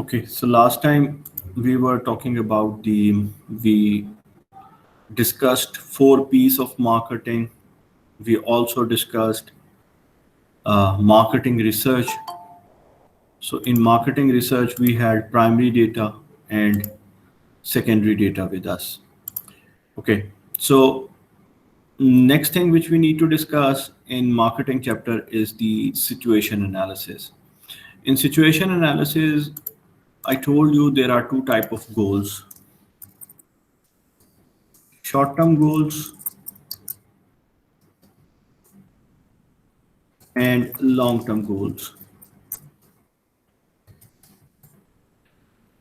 Okay, so last time we were talking about we discussed 4 P's of marketing. We also discussed marketing research. So in marketing research, we had primary data and secondary data with us. Okay, so next thing which we need to discuss in marketing chapter is the situation analysis. In situation analysis, I told you there are two type of goals: short-term goals and long-term goals.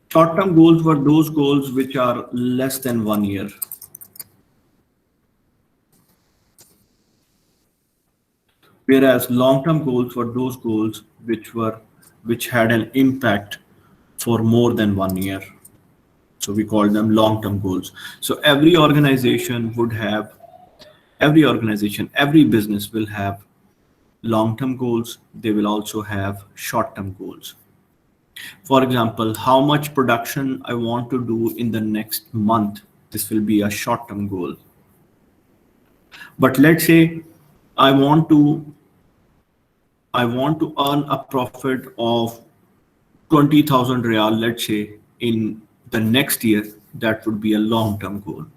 Short-term goals were those goals which are less than 1 year. Whereas long-term goals were those goals which had an impact for more than 1 year. So we call them long-term goals. So every business will have long-term goals. They will also have short-term goals. For example, how much production I want to do in the next month. This will be a short-term goal. But let's say I want to earn a profit of 20,000 real, let's say, in the next year. That would be a long-term goal.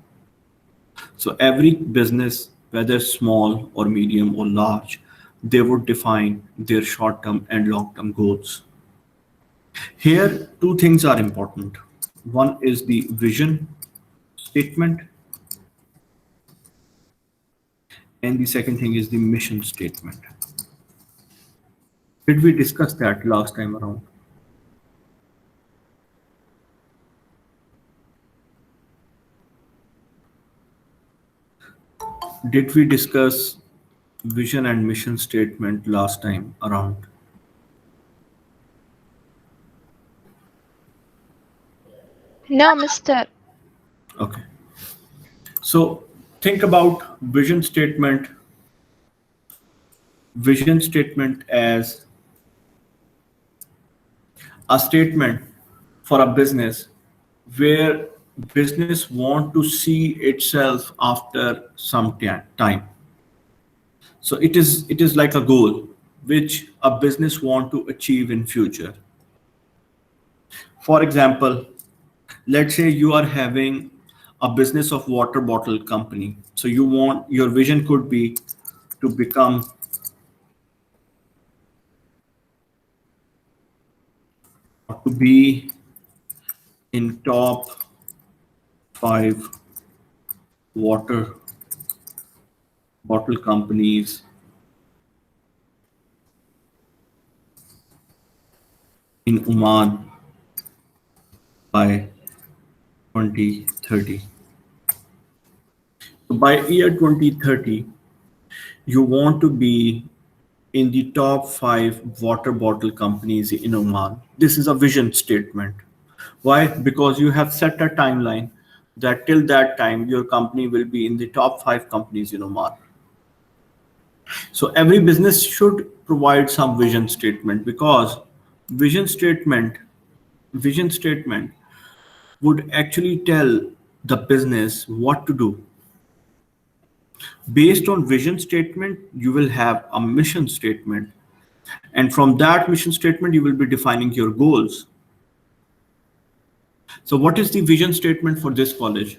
So every business, whether small or medium or large, they would define their short-term and long-term goals. Here, two things are important. One is the vision statement, and the second thing is the mission statement. Did we discuss that last time around? Did we discuss vision and mission statement last time around? No, mister. Okay. So think about vision statement as a statement for a business where business want to see itself after some time. So it is like a goal which a business want to achieve in future. For example, let's say you are having a business of water bottle company. So your vision could be to become to be in top 5 water bottle companies in Oman by 2030. So by year 2030, you want to be in the top 5 water bottle companies in Oman. This is a vision statement. Why? Because you have set a timeline that till that time your company will be in the top 5 companies in Oman. So every business should provide some vision statement, because vision statement vision statement would actually tell the business what to do. Based on vision statement, you will have a mission statement, and from that mission statement you will be defining your goals. So what is the vision statement for this college?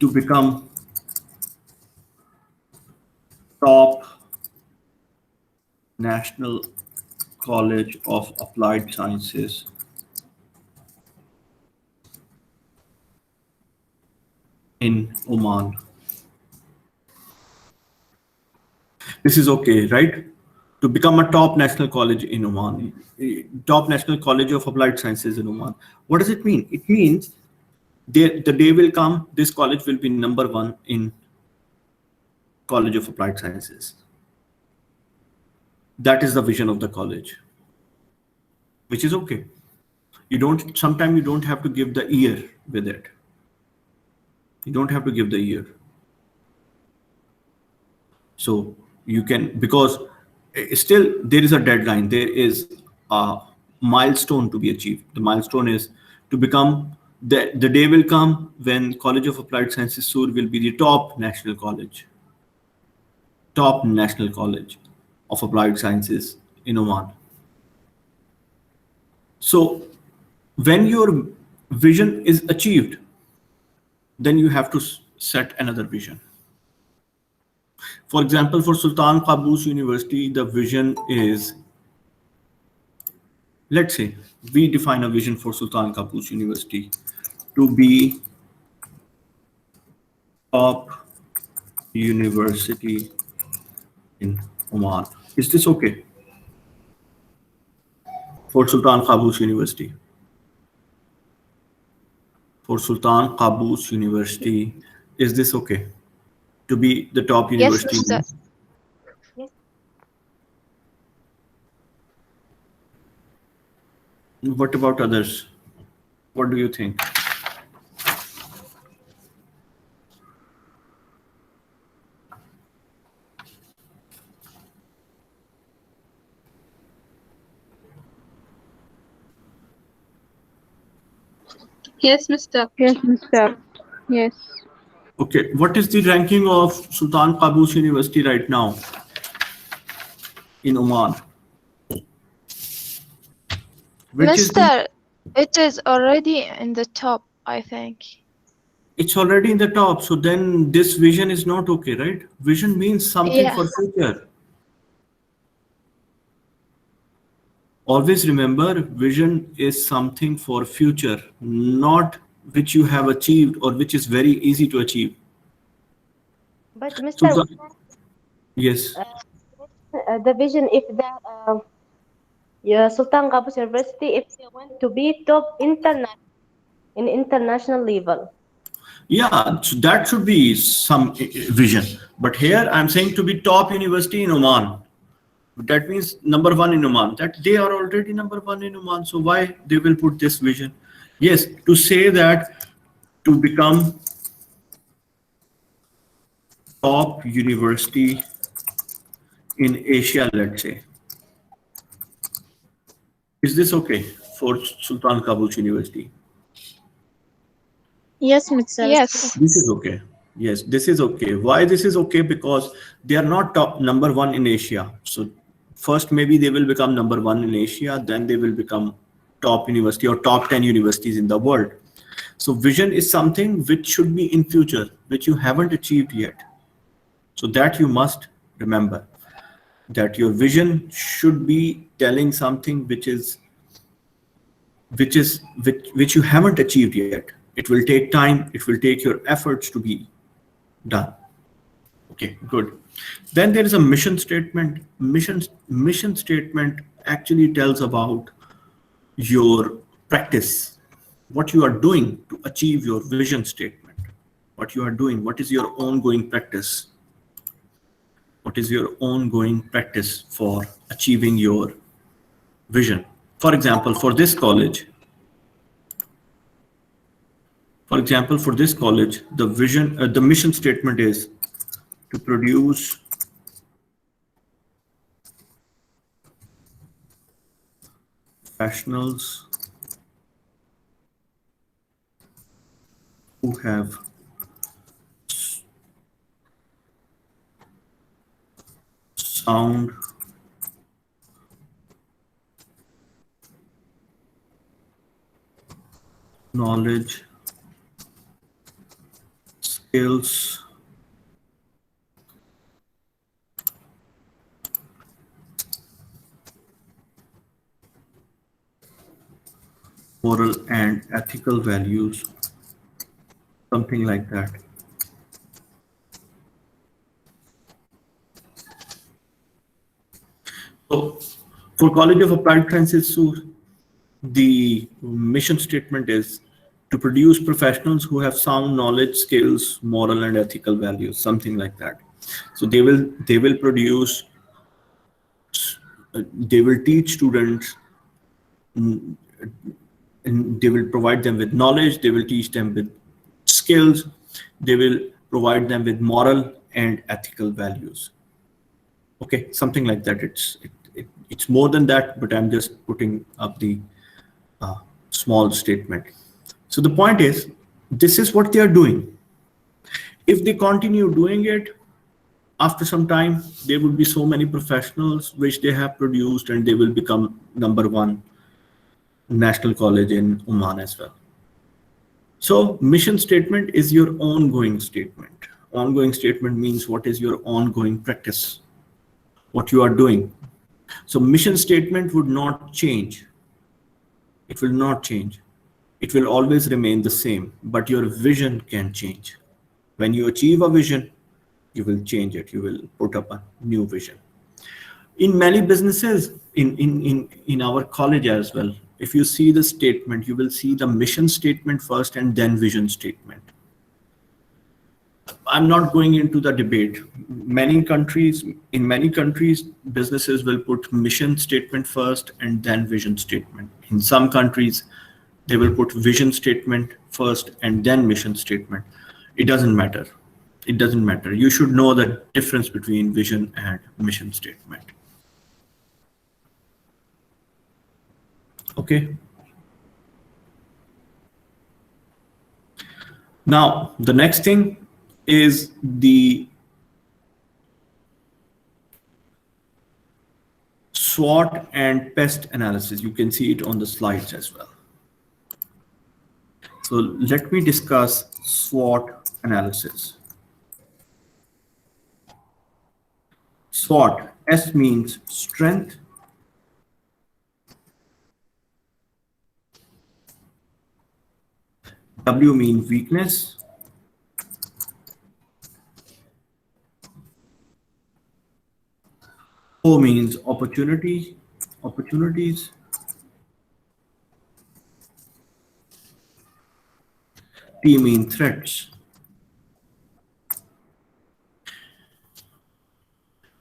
To become top national college of applied sciences in Oman. This is okay, right? To become a top national college in Oman, top national college of applied sciences in Oman. What does it mean? It means the day will come, this college will be number 1 in College of Applied Sciences. That is the vision of the college, which is okay. Sometimes you don't have to give the year with it. You don't have to give the year. So you can, because still there is a deadline. There is a milestone to be achieved. The milestone is to become, the day will come when College of Applied Sciences Sur will be the top national college of applied sciences in Oman. So when your vision is achieved, then you have to set another vision. For example, for Sultan Qaboos University, the vision is, let's say, we define a vision for Sultan Qaboos University to be top university in Oman. Is this okay for Sultan Qaboos University? For Sultan Qaboos University, is this okay to be the top Yes, university? Mr. What about others? What do you think? Yes, Mr. Yes, Mr. Yes. Okay, what is the ranking of Sultan Qaboos University right now in Oman? Which is the, Mr. It is already in the top, I think. it's already in the top, so then this vision is not okay, right? Vision means something Yeah. for future. Always remember, vision is something for future, not which you have achieved or which is very easy to achieve. But So Mr. yes, The vision, if the Sultan Qaboos University, if they want to be top in international level. yeah, so that should be some vision. But here I'm saying to be top university in Oman. That means number one in Oman. That they are already number one in Oman. So why they will put this vision? Yes, to say that to become top university in Asia, let's say. Is this okay for Sultan Qaboos University? Yes, Mr. Yes. This is okay. Yes, this is okay. Why this is okay? Because they are not top number one in Asia. So first maybe they will become number one in Asia, then they will become top university or top 10 universities in the world. So vision is something which should be in future, which you haven't achieved yet. So that you must remember, that your vision should be telling something which you haven't achieved yet. It will take time, it will take your efforts to be done. Okay, good. Then there is a mission statement. Mission statement actually tells about your practice, what you are doing to achieve your vision statement, what you are doing, what is your ongoing practice, what is your ongoing practice for achieving your vision. For example, for this college, the vision, the mission statement is to produce professionals who have sound knowledge, skills, moral and ethical values, something like that. So for College of Applied Sciences, the mission statement is to produce professionals who have sound knowledge, skills, moral and ethical values, something like that. So they will produce, they will teach students, and they will provide them with knowledge, they will teach them with skills, they will provide them with moral and ethical values. Okay, something like that. It's more than that, but I'm just putting up the small statement. So the point is, this is what they are doing. If they continue doing it, after some time, there would be so many professionals which they have produced, and they will become #1 national college in Oman as well. So mission statement is your ongoing statement. Ongoing statement means what is your ongoing practice, what you are doing. So mission statement would not change. It will not change. It will always remain the same, but your vision can change. When you achieve a vision, you will change it. You will put up a new vision. In many businesses, in our college as well, if you see the statement, you will see the mission statement first and then vision statement. I'm not going into the debate. In many countries, businesses will put mission statement first and then vision statement. In some countries, they will put vision statement first and then mission statement. It doesn't matter. It doesn't matter. You should know the difference between vision and mission statement. Okay. Now, the next thing is the SWOT and PEST analysis. You can see it on the slides as well. So let me discuss SWOT analysis. SWOT, S means strength, W means weakness, O means opportunities, T means threats.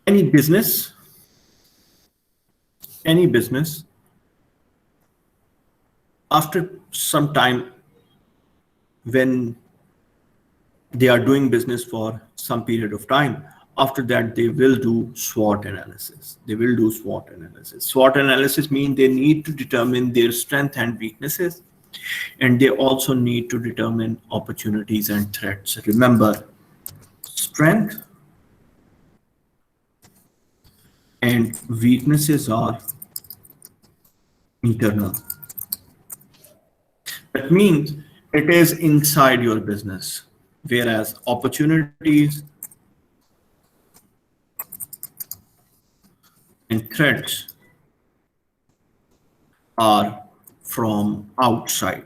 Any business, after some time, when they are doing business for some period of time, after that, they will do SWOT analysis. SWOT analysis means they need to determine their strengths and weaknesses, and they also need to determine opportunities and threats. Remember, strength and weaknesses are internal. That means it is inside your business, whereas opportunities and threats are from outside,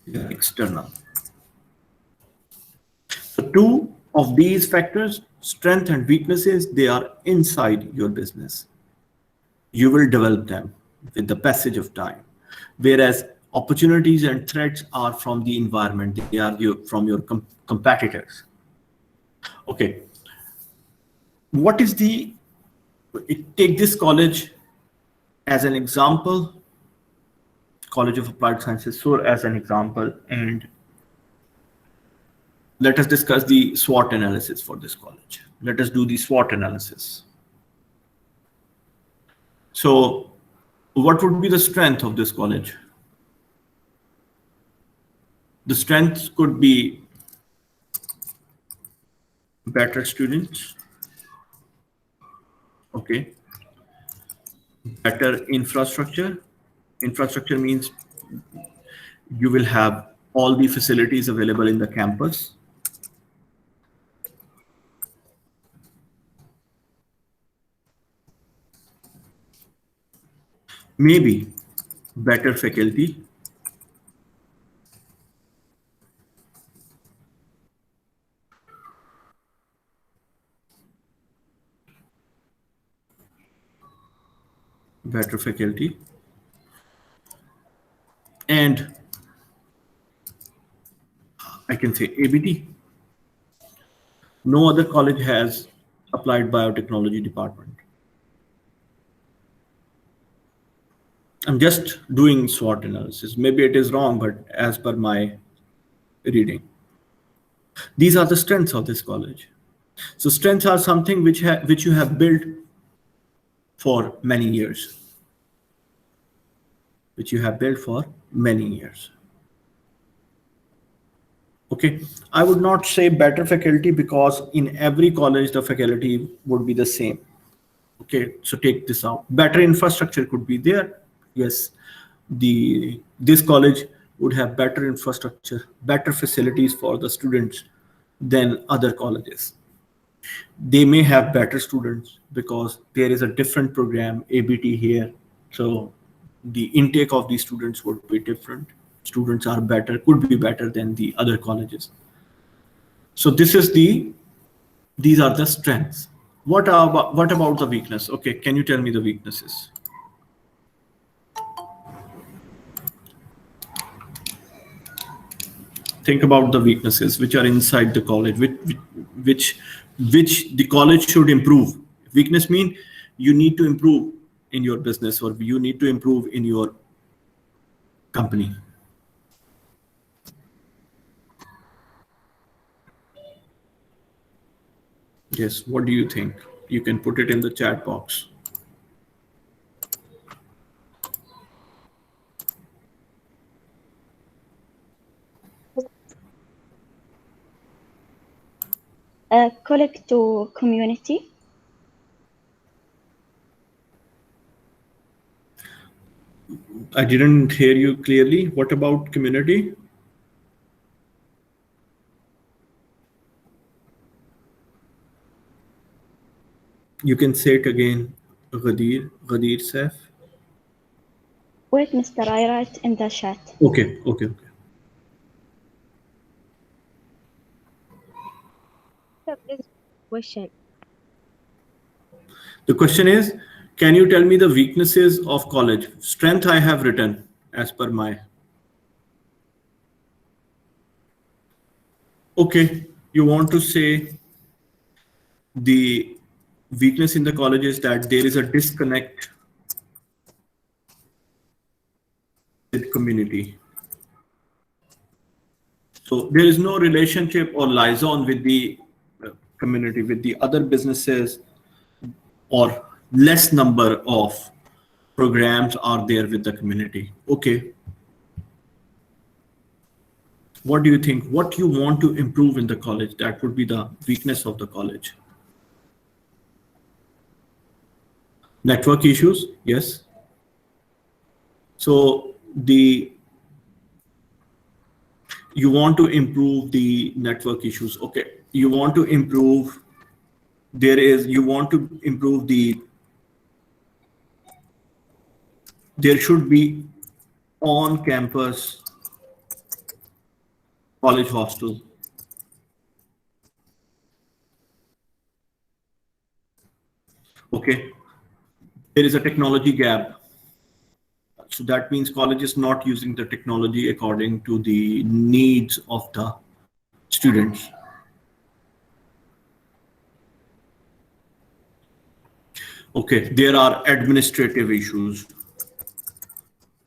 external. So two of these factors, strength and weaknesses, they are inside your business. You will develop them with the passage of time. Whereas opportunities and threats are from the environment. They are from your competitors. Okay. What is take this college as an example, College of Applied Sciences, so as an example, and let us discuss the SWOT analysis for this college. Let us do the SWOT analysis. So what would be the strength of this college? The strengths could be better students, okay, better infrastructure. Infrastructure means you will have all the facilities available in the campus. Maybe better faculty. Better faculty. And I can say ABD. No other college has applied biotechnology department. I'm just doing SWOT analysis. Maybe it is wrong, but as per my reading, these are the strengths of this college. So strengths are something which you have built for many years, which you have built for many years. Okay, I would not say better faculty because in every college the faculty would be the same. Okay, so take this out. Better infrastructure could be there. Yes, this college would have better infrastructure, better facilities for the students than other colleges. They may have better students because there is a different program, ABT here. So the intake of these students would be different. Students are better, could be better than the other colleges. So these are the strengths. What about the weakness? Okay, can you tell me the weaknesses? Think about the weaknesses which are inside the college, which the college should improve. Weakness mean you need to improve in your business or you need to improve in your company. Yes, what do you think? You can put it in the chat box. Collect to community. I didn't hear you clearly. What about community? You can say it again, Ghadir Saif. Wait, Mr. I write in the chat. Okay. Question. The question is, can you tell me the weaknesses of college? Strength I have written as per my. Okay, you want to say the weakness in the college is that there is a disconnect with community. So there is no relationship or liaison with the community, with the other businesses, or less number of programs are there with the community. Okay. What do you think? What you want to improve in the college? That would be the weakness of the college. Network issues, yes. So you want to improve the network issues. Okay, you want to improve. There should be on-campus college hostel. Okay, there is a technology gap. So that means college is not using the technology according to the needs of the students. Okay, there are administrative issues.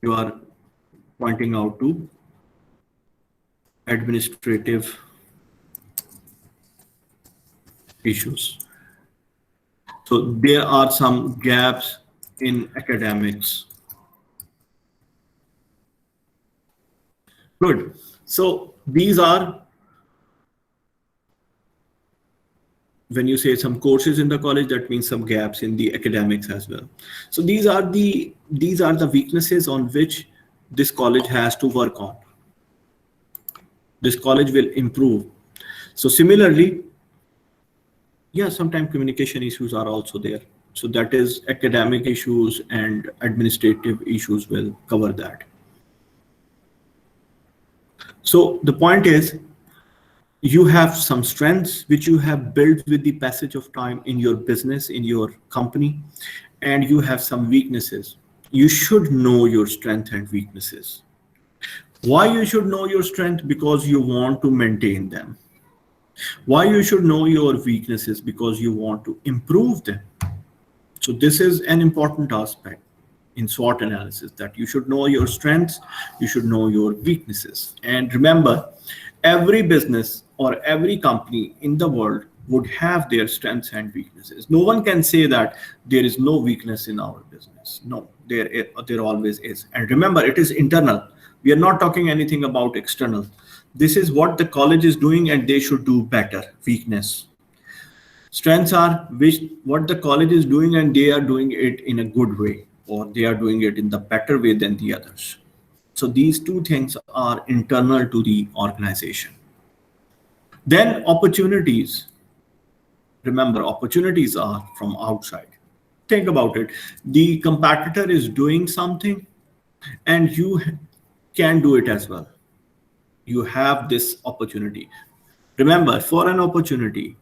You are pointing out to administrative issues. So there are some gaps in academics. Good. So these are, when you say some courses in the college, that means some gaps in the academics as well. So these are the weaknesses on which this college has to work on. This college will improve. So similarly, yeah, sometimes communication issues are also there. So that is academic issues and administrative issues will cover that. So the point is, you have some strengths which you have built with the passage of time in your business, in your company, and you have some weaknesses. You should know your strengths and weaknesses. Why you should know your strength? Because you want to maintain them. Why you should know your weaknesses? Because you want to improve them. So this is an important aspect in SWOT analysis, that you should know your strengths, you should know your weaknesses. And remember, every business or every company in the world would have their strengths and weaknesses. No one can say that there is no weakness in our business. No, there always is. And remember, it is internal. We are not talking anything about external. This is what the college is doing and they should do better. Weakness. Strengths are what the college is doing and they are doing it in a good way, or they are doing it in the better way than the others. So these two things are internal to the organization. Then opportunities. Remember, opportunities are from outside. Think about it. The competitor is doing something and you can do it as well. You have this opportunity. Remember, for an opportunity,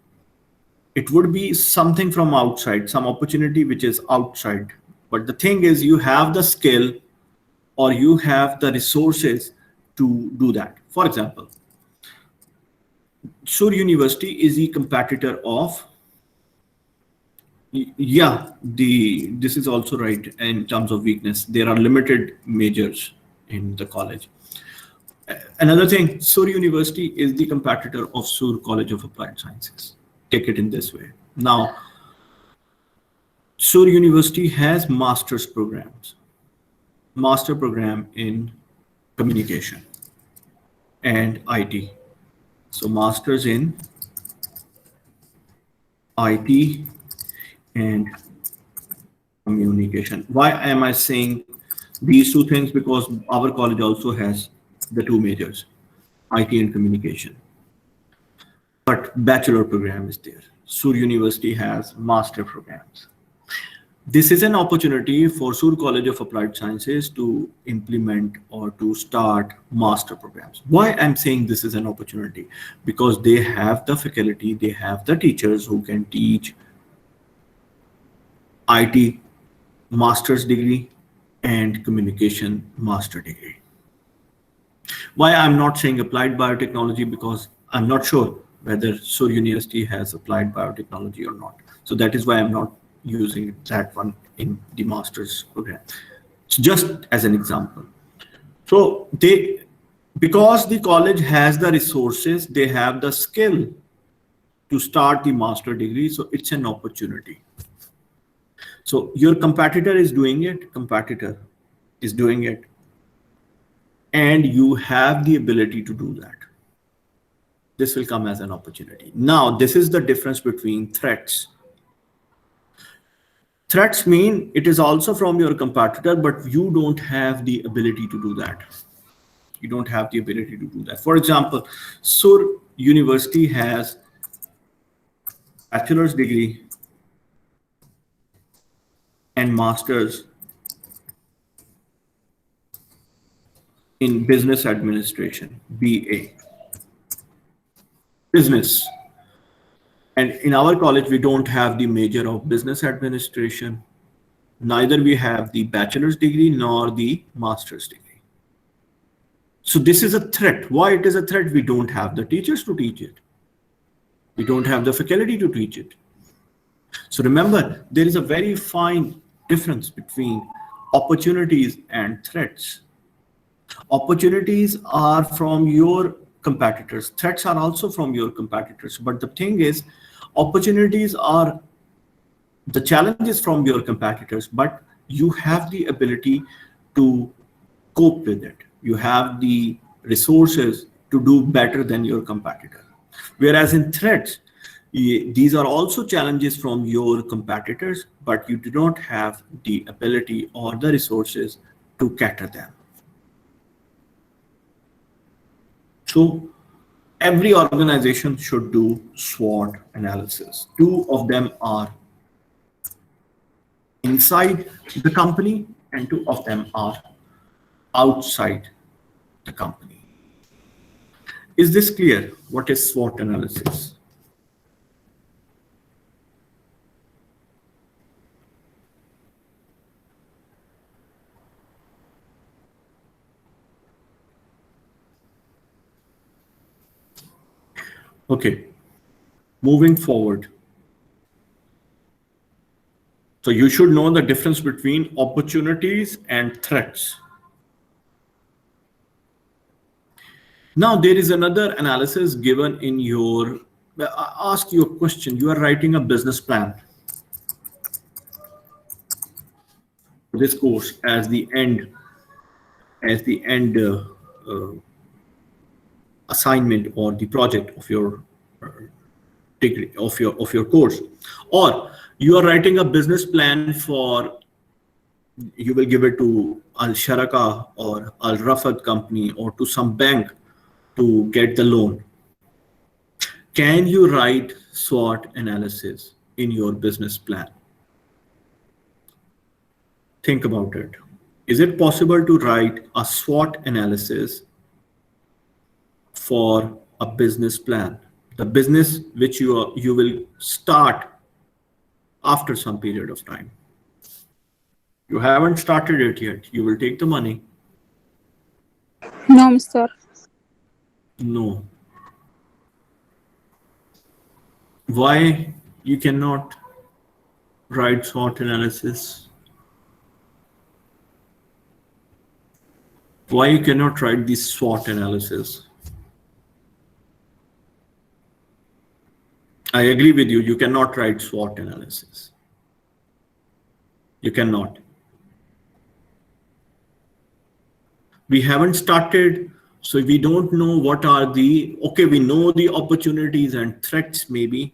it would be something from outside, some opportunity which is outside. But the thing is, you have the skill or you have the resources to do that. For example, Surya University is the competitor of, this is also right in terms of weakness. There are limited majors in the college. Another thing, Surya University is the competitor of Sur College of Applied Sciences. Take it in this way. Now, Surya University has master's programs. Master program in communication and IT. So masters in IT and communication. Why am I saying these two things? Because our college also has the two majors, IT and communication. But bachelor program is there. Sur University has master programs. This is an opportunity for Sur College of Applied Sciences to implement or to start master programs. Why I'm saying this is an opportunity? Because they have the faculty, they have the teachers who can teach IT master's degree and communication master degree. Why I'm not saying applied biotechnology? Because I'm not sure whether Sur University has applied biotechnology or not. So that is why I'm not using that one in the master's program. So just as an example. So because the college has the resources, they have the skill to start the master degree. So it's an opportunity. So your competitor is doing it, and you have the ability to do that. This will come as an opportunity. Now, this is the difference between threats. Threats mean it is also from your competitor, but you don't have the ability to do that. You don't have the ability to do that. For example, Sur University has bachelor's degree and master's in business administration, BA. Business. And in our college, we don't have the major of business administration. Neither we have the bachelor's degree nor the master's degree. So this is a threat. Why it is a threat? We don't have the teachers to teach it. We don't have the faculty to teach it. So remember, there is a very fine difference between opportunities and threats. Opportunities are from your competitors. Threats are also from your competitors. But the thing is, opportunities are the challenges from your competitors, but you have the ability to cope with it. You have the resources to do better than your competitor. Whereas in threats, these are also challenges from your competitors, but you do not have the ability or the resources to cater them. So every organization should do SWOT analysis. Two of them are inside the company and two of them are outside the company. Is this clear? What is SWOT analysis? Okay, moving forward. So you should know the difference between opportunities and threats. Now there is another analysis given in your I ask you a question. You are writing a business plan for this course as the end uh, assignment or the project of your degree of your course, or you are writing a business plan for, you will give it to Al Sharaka or Al Rafat company or to some bank to get the loan. Can you write SWOT analysis in your business plan? Think about it. Is it possible to write a SWOT analysis for a business plan? The business which you will start after some period of time. You haven't started it yet. You will take the money. No, Mr. No. Why you cannot write SWOT analysis? Why you cannot write this SWOT analysis? I agree with you. You cannot write SWOT analysis. You cannot. We haven't started, so we don't know what are the, okay, we know the opportunities and threats maybe,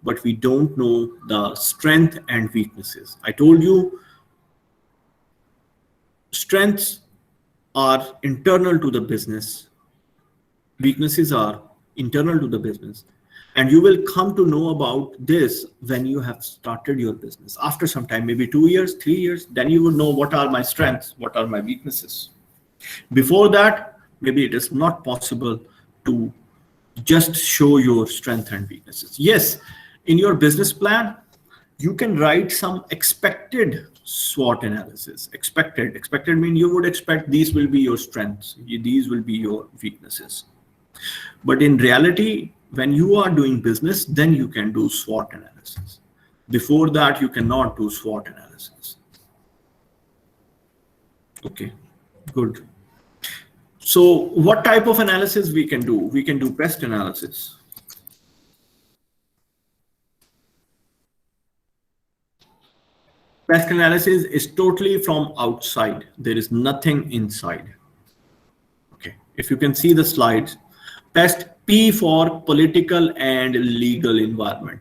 but we don't know the strength and weaknesses. I told you, strengths are internal to the business. Weaknesses are internal to the business. And you will come to know about this when you have started your business. After some time, maybe 2 years, 3 years, then you will know what are my strengths, what are my weaknesses. Before that, maybe it is not possible to just show your strength and weaknesses. Yes, in your business plan, you can write some expected SWOT analysis. Expected means you would expect these will be your strengths, these will be your weaknesses. But in reality, when you are doing business, then you can do SWOT analysis. Before that, you cannot do SWOT analysis. Okay, good. So what type of analysis we can do? We can do pest analysis. Pest analysis is totally from outside. There is nothing inside. Okay, if you can see the slides, pest, P for political and legal environment.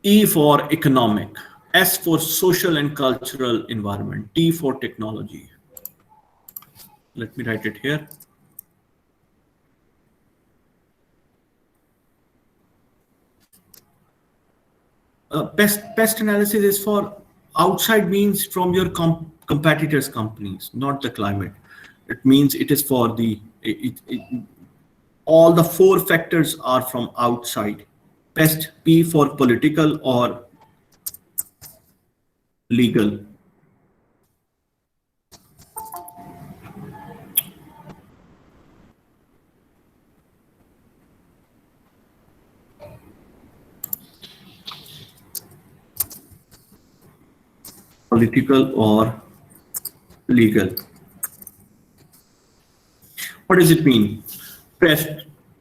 E for economic. S for social and cultural environment. T for technology. Let me write it here. Pest analysis is for outside, means from your competitors' companies, not the climate. It means it is for the, all the 4 factors are from outside. Pest, P for political or legal. Political or legal. What does it mean? Pest,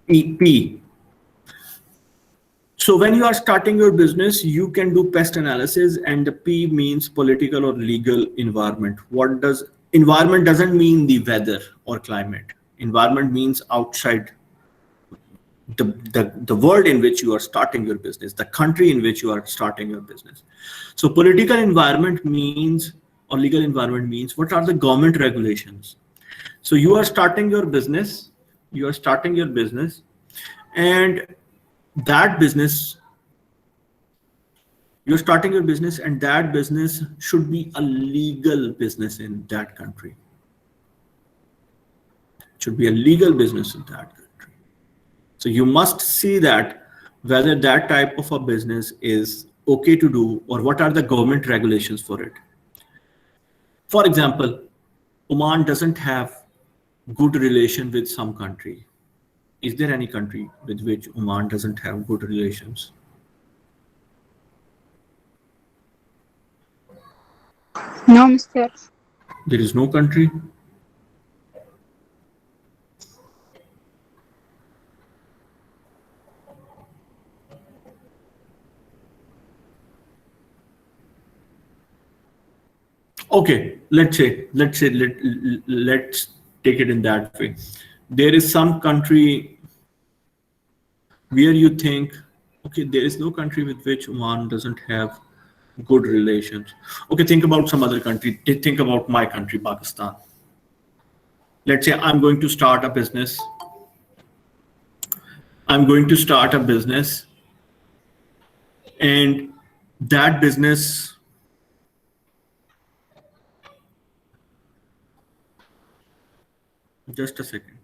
P. So when you are starting your business, you can do pest analysis, and the P means political or legal environment. What does environment doesn't mean the weather or climate. Environment means outside the world in which you are starting your business, the country in which you are starting your business. So political environment means, or legal environment means, what are the government regulations? So you are starting your business, and that business, you're starting your business, and that business should be a legal business in that country. It should be a legal business in that country. So you must see that whether that type of a business is okay to do, or what are the government regulations for it. For example, Oman doesn't have good relation with some country. Is there any country with which Oman doesn't have good relations? No, Mr. There is no country. Okay, let's take it in that way. There is some country where you think, okay, there is no country with which one doesn't have good relations. Okay, think about some other country. Think about my country, Pakistan. Let's say I'm going to start a business. And that business, just a second.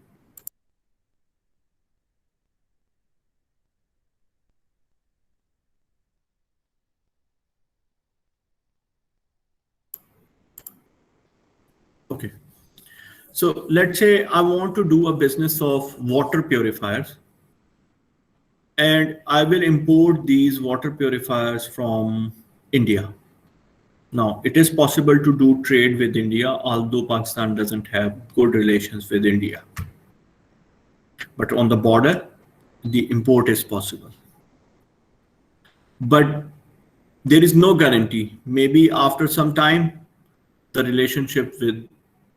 Okay. So let's say I want to do a business of water purifiers, and I will import these water purifiers from India. Now, it is possible to do trade with India, although Pakistan doesn't have good relations with India. But on the border, the import is possible. But there is no guarantee. Maybe after some time, the relationship with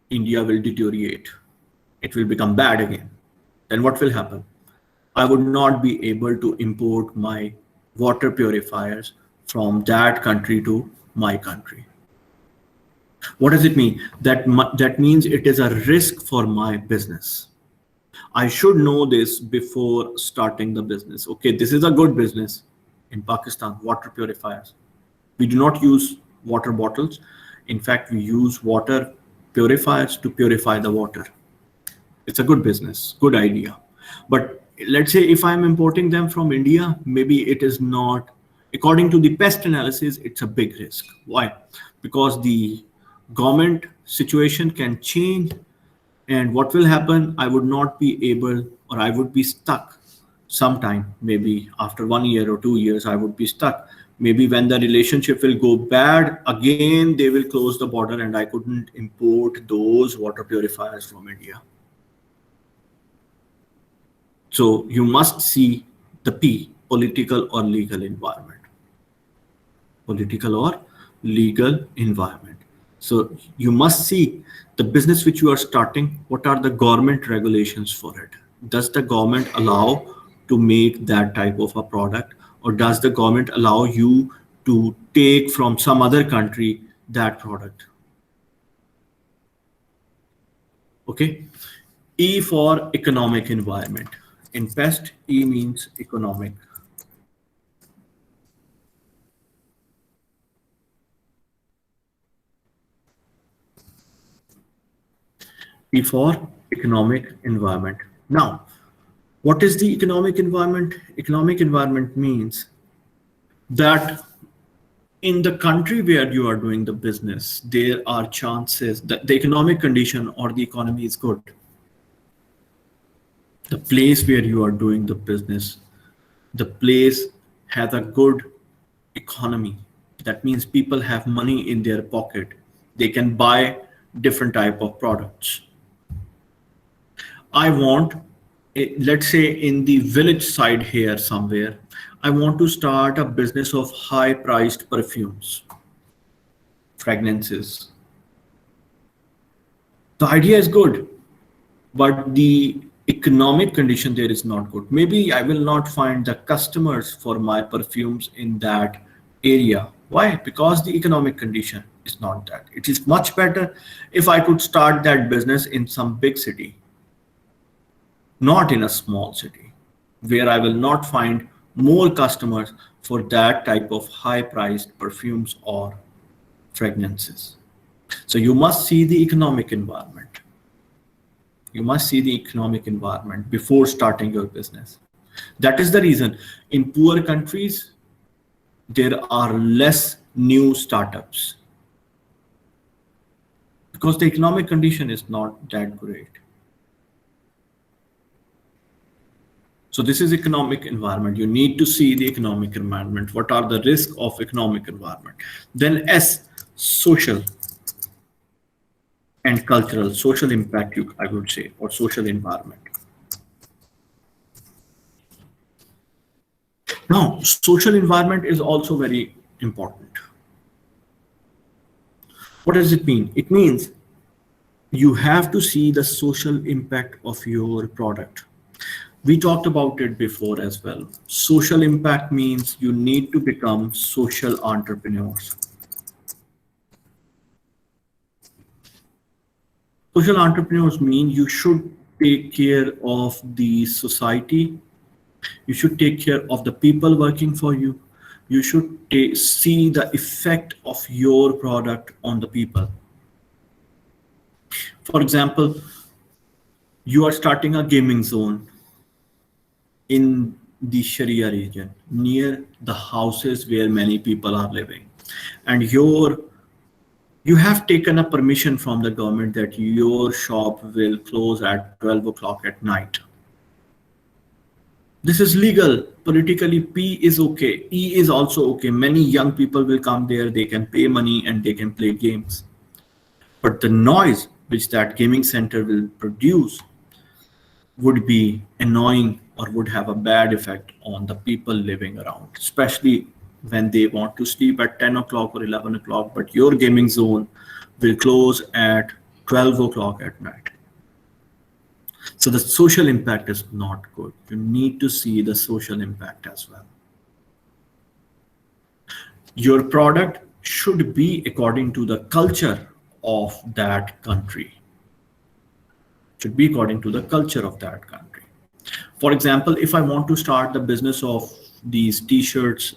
India will deteriorate. It will become bad again. Then what will happen? I would not be able to import my water purifiers from that country to my country. What does it mean? That means it is a risk for my business. I should know this before starting the business. Okay, this is a good business in Pakistan, water purifiers. We do not use water bottles. In fact, we use water purifiers to purify the water. It's a good business, good idea. But let's say if I'm importing them from India, maybe it is not, according to the pest analysis, it's a big risk. Why? Because the government situation can change, and what will happen? I would not be able, or I would be stuck sometime, maybe after 1 year or 2 years, I would be stuck. Maybe when the relationship will go bad, again, they will close the border and I couldn't import those water purifiers from India. So you must see the P, political or legal environment. Political or legal environment. So you must see the business which you are starting, what are the government regulations for it? Does the government allow to make that type of a product, or does the government allow you to take from some other country that product? Okay. E for economic environment. In pest, E means economic. E for economic environment. Now, what is the economic environment? Economic environment means that in the country where you are doing the business, there are chances that the economic condition or the economy is good. The place where you are doing the business, the place has a good economy. That means people have money in their pocket. They can buy different type of products. I want, let's say in the village side here somewhere, I want to start a business of high priced perfumes, fragrances. The idea is good, but the economic condition there is not good. Maybe I will not find the customers for my perfumes in that area. Why? Because the economic condition is not that. It is much better if I could start that business in some big city, not in a small city, where I will not find more customers for that type of high priced perfumes or fragrances. So you must see the economic environment. You must see the economic environment before starting your business. That is the reason in poor countries, there are less new startups because the economic condition is not that great. So this is economic environment. You need to see the economic environment. What are the risks of economic environment? Then S, social and cultural, social impact, I would say, or social environment. Now, social environment is also very important. What does it mean? It means you have to see the social impact of your product. We talked about it before as well. Social impact means you need to become social entrepreneurs. Social entrepreneurs mean you should take care of the society. You should take care of the people working for you. You should see the effect of your product on the people. For example, you are starting a gaming zone in the Sharia region near the houses where many people are living, and you have taken a permission from the government that your shop will close at 12 o'clock at night. This is legal. Politically, P is okay. E is also okay. Many young people will come there, they can pay money and they can play games. But the noise which that gaming center will produce would be annoying or would have a bad effect on the people living around, especially when they want to sleep at 10 o'clock or 11 o'clock, but your gaming zone will close at 12 o'clock at night. So the social impact is not good. You need to see the social impact as well. Your product should be according to the culture of that country. Should be according to the culture of that country. For example, if I want to start the business of these t-shirts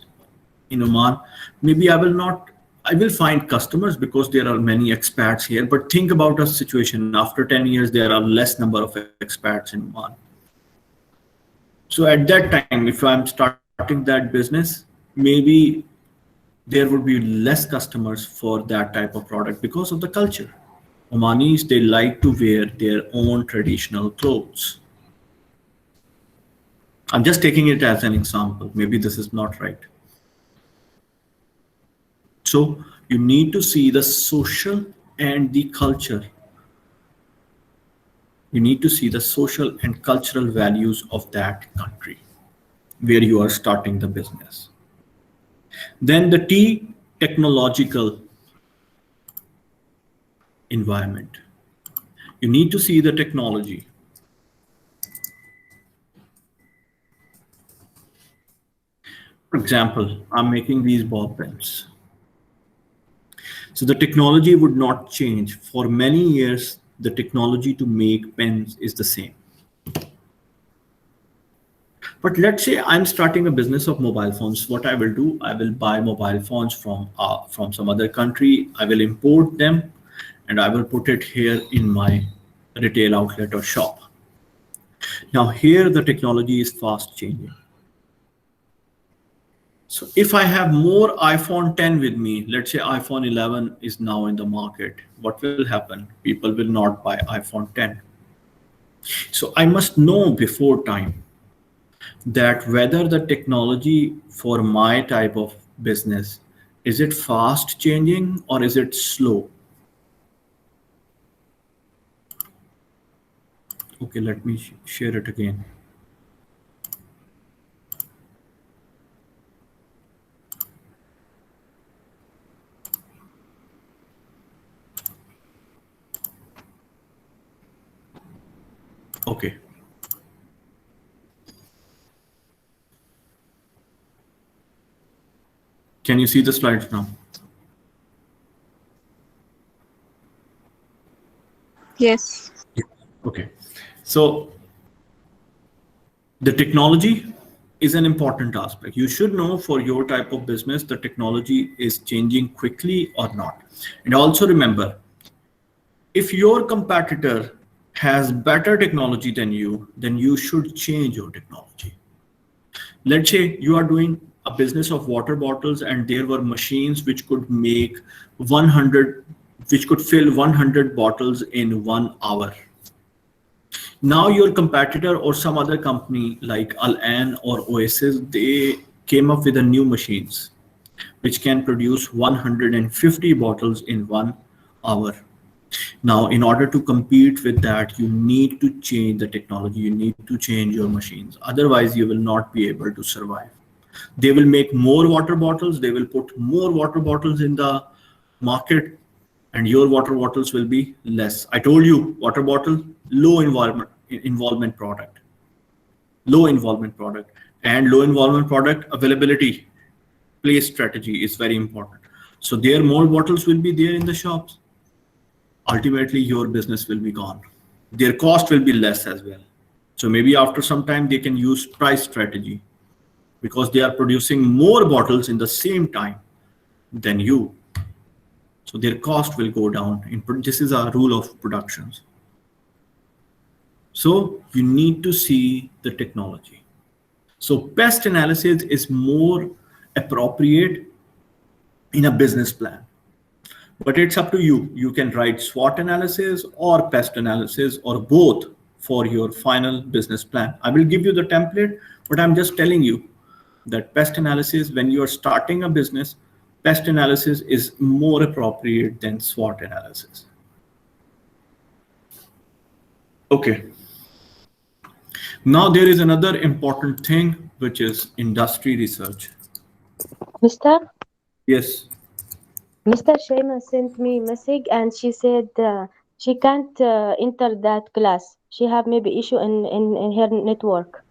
in Oman, maybe I will find customers because there are many expats here. But think about a situation after 10 years, there are less number of expats in Oman. So at that time, if I'm starting that business, maybe there would be less customers for that type of product because of the culture. Omanis, they like to wear their own traditional clothes. I'm just taking it as an example. Maybe this is not right. So you need to see the social and the culture. You need to see the social and cultural values of that country where you are starting the business. Then the T, technological environment. You need to see the technology. For example, I'm making these ball pens. So the technology would not change. For many years, the technology to make pens is the same. But let's say I'm starting a business of mobile phones. What I will do, I will buy mobile phones from some other country. I will import them and I will put it here in my retail outlet or shop. Now here the technology is fast changing. So if I have more iPhone 10 with me, let's say iPhone 11 is now in the market, what will happen? People will not buy iPhone 10. So I must know before time that whether the technology for my type of business, is it fast changing or is it slow? Okay, let me share it again. Okay. Can you see the slides now? Yes. Okay. So the technology is an important aspect. You should know for your type of business, the technology is changing quickly or not. And also remember, if your competitor has better technology than you, then you should change your technology. Let's say you are doing a business of water bottles and there were machines which could make 100, which could fill 100 bottles in 1 hour. Now your competitor or some other company like Al-An or Oasis, they came up with a new machines which can produce 150 bottles in 1 hour. Now, in order to compete with that, you need to change the technology. You need to change your machines. Otherwise, you will not be able to survive. They will make more water bottles. They will put more water bottles in the market. and your water bottles will be less. I told you, water bottle, low involvement product, low involvement product, and low involvement product availability, place strategy is very important. So there more bottles will be there in the shops. Ultimately, your business will be gone. Their cost will be less as well. So maybe after some time, they can use price strategy because they are producing more bottles in the same time than you. So their cost will go down. This is a rule of productions. So you need to see the technology. So pest analysis is more appropriate in a business plan. But it's up to you. You can write SWOT analysis or pest analysis or both for your final business plan. I will give you the template, but I'm just telling you that pest analysis, when you are starting a business, pest analysis is more appropriate than SWOT analysis. Okay. Now there is another important thing, which is industry research. Mr. Yes. Mr. Shayma sent me a message and she said she can't enter that class. She have maybe issue in her network.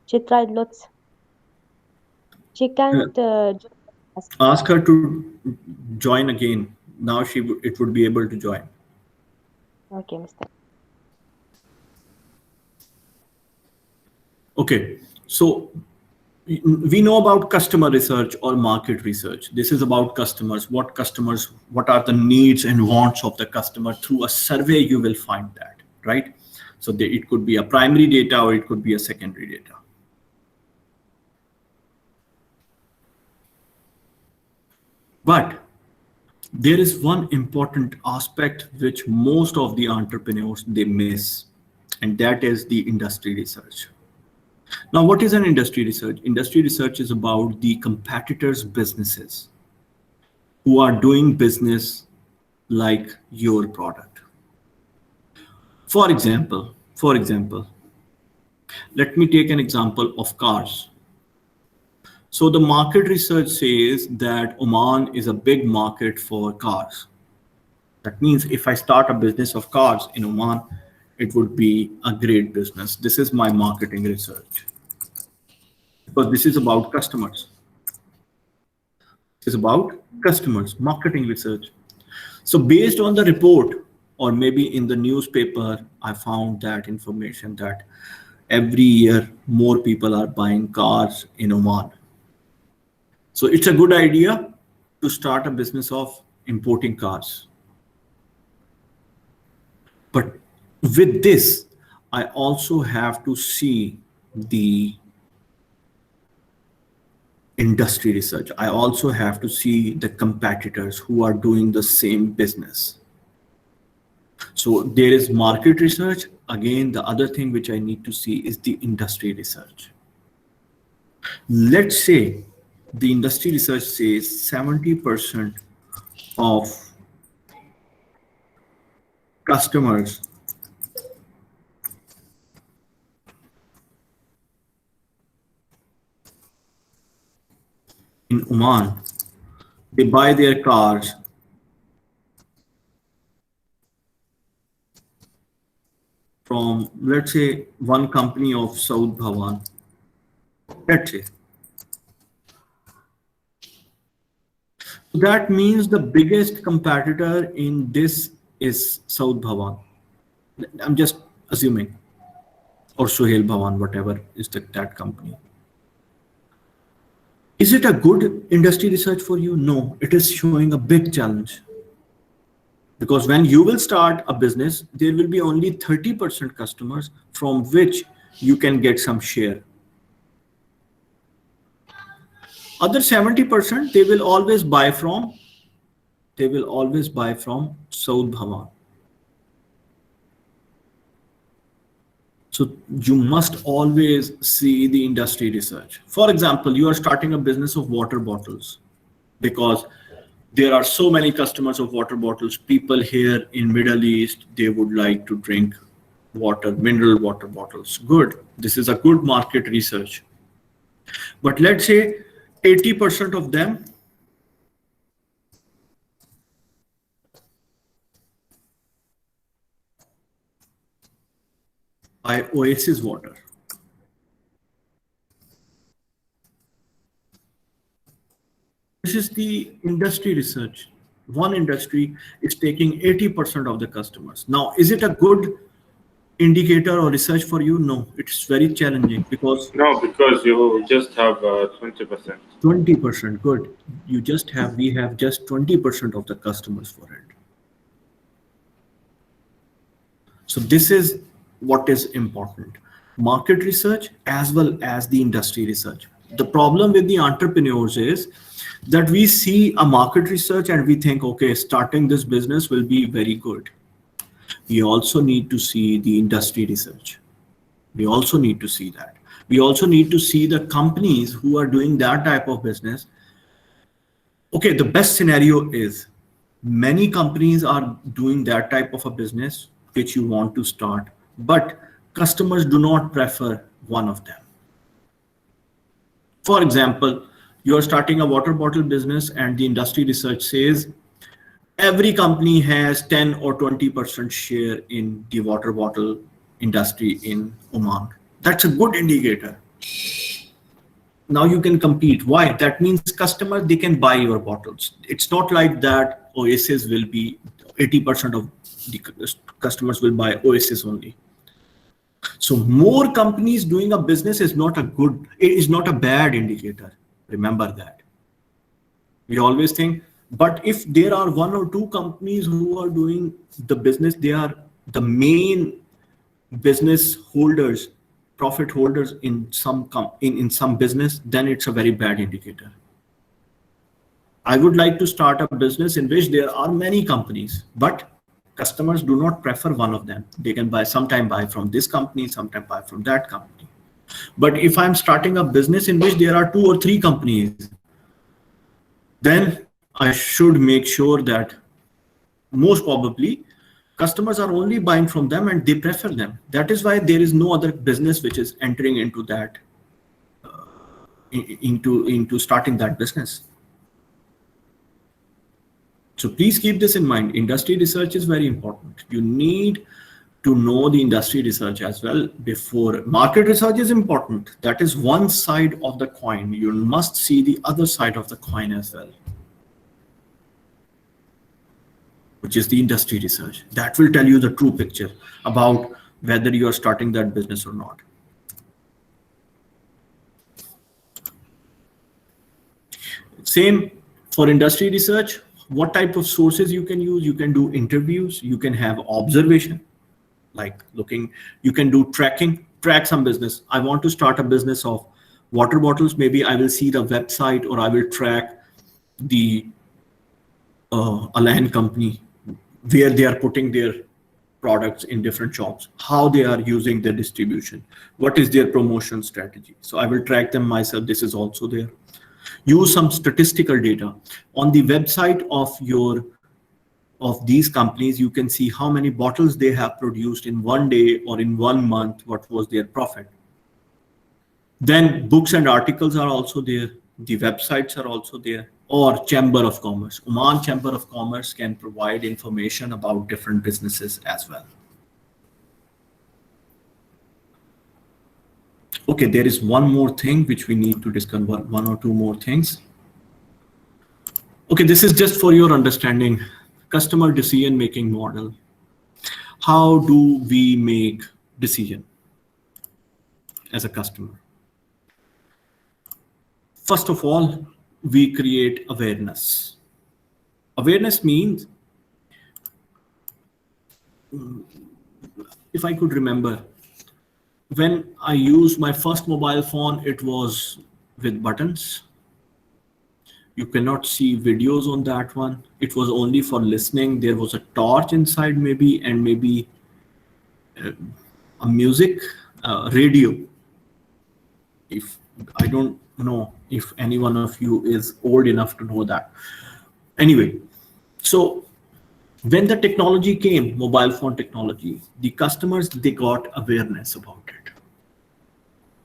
She tried lots. She can't join us. Ask her to join again. Now it would be able to join. Okay, Mr. Okay, so we know about customer research or market research. This is about customers, what are the needs and wants of the customer. Through a survey, you will find that, right? So it could be a primary data or it could be a secondary data. But there is one important aspect which most of the entrepreneurs, they miss, and that is the industry research. Now, what is an industry research? Industry research is about the competitors' businesses who are doing business like your product. For example, let me take an example of cars. So the market research says that Oman is a big market for cars. That means if I start a business of cars in Oman, it would be a great business. This is my marketing research. Because this is about customers. This is about customers, marketing research. So based on the report, or maybe in the newspaper, I found that information that every year more people are buying cars in Oman. So it's a good idea to start a business of importing cars. But with this, I also have to see the industry research. I also have to see the competitors who are doing the same business. So there is market research. Again, the other thing which I need to see is the industry research. Let's say the industry research says 70% of customers in Oman, they buy their cars from, let's say, one company of Saud Bhawan. Let's say. That means the biggest competitor in this is Saud Bhawan. I'm just assuming, or Suhail Bhawan, whatever is that company. Is it a good industry research for you? No, it is showing a big challenge. Because when you will start a business, there will be only 30% customers from which you can get some share. Other 70%, they will always buy from Saud Bhawan. So you must always see the industry research. For example, you are starting a business of water bottles because there are so many customers of water bottles. People here in Middle East, they would like to drink water, mineral water bottles. Good. This is a good market research. But let's say 80% of them by Oasis Water. This is the industry research. One industry is taking 80% of the customers. Now, is it a good indicator or research for you? No, it's very challenging because No, because you just have 20%. 20%, good. We have just 20% of the customers for it. So this is what is important. Market research as well as the industry research. The problem with the entrepreneurs is that we see a market research and we think, okay, starting this business will be very good. We also need to see the industry research. We also need to see that. We also need to see the companies who are doing that type of business. Okay, the best scenario is many companies are doing that type of a business which you want to start, but customers do not prefer one of them. For example, you are starting a water bottle business and the industry research says every company has 10 or 20% share in the water bottle industry in Oman. That's a good indicator. Now you can compete. Why? That means customers, they can buy your bottles. It's not like that Oasis will be 80% of the customers will buy Oasis only. So more companies doing a business is not a bad indicator. Remember that. We always think, but if there are one or two companies who are doing the business, they are the main business holders, profit holders in some business, then it's a very bad indicator. I would like to start a business in which there are many companies, but customers do not prefer one of them. They can sometime buy from this company, sometime buy from that company. But if I'm starting a business in which there are 2 or 3 companies, then I should make sure that most probably customers are only buying from them and they prefer them. That is why there is no other business which is entering into that, into starting that business. So please keep this in mind. Industry research is very important. You need to know the industry research as well before. Market research is important. That is one side of the coin. You must see the other side of the coin as well, which is the industry research. That will tell you the true picture about whether you are starting that business or not. Same for industry research. What type of sources you can use? You can do interviews, you can have observation, like you can do track some business. I want to start a business of water bottles. Maybe I will see the website or I will track the Align company, where they are putting their products in different shops, how they are using their distribution, what is their promotion strategy. So I will track them myself. This is also there. Use some statistical data on the website of these companies. You can see how many bottles they have produced in one day or in 1 month, what was their profit. Then books and articles are also there. The websites are also there. Or Chamber of Commerce. Oman Chamber of Commerce can provide information about different businesses as well. Okay, there is one more thing which we need to discuss, one or two more things. Okay, this is just for your understanding. Customer decision-making model. How do we make decision as a customer? First of all, we create awareness. Awareness means, if I could remember, when I used my first mobile phone, it was with buttons. You cannot see videos on that one. It was only for listening. There was a torch inside maybe, and maybe a music, radio. If I don't know if any one of you is old enough to know that. Anyway, so when the technology came, mobile phone technology, the customers, they got awareness about it.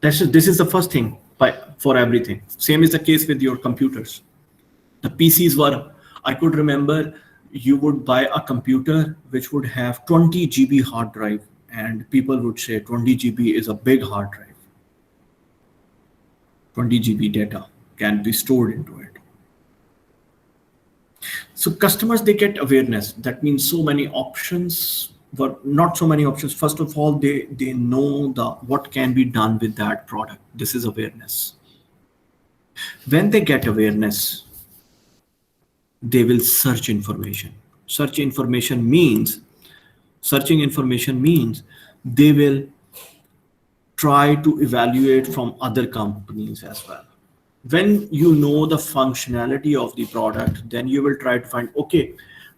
This is the first thing for everything. Same is the case with your computers. The PCs were, I could remember, you would buy a computer which would have 20 GB hard drive, and people would say 20 GB is a big hard drive. 20 GB data can be stored into it. So customers, they get awareness. That means so many options, but not so many options. First of all, they know what can be done with that product. This is awareness. When they get awareness, they will search information. Searching information means they will try to evaluate from other companies as well. When you know the functionality of the product, then you will try to find, okay,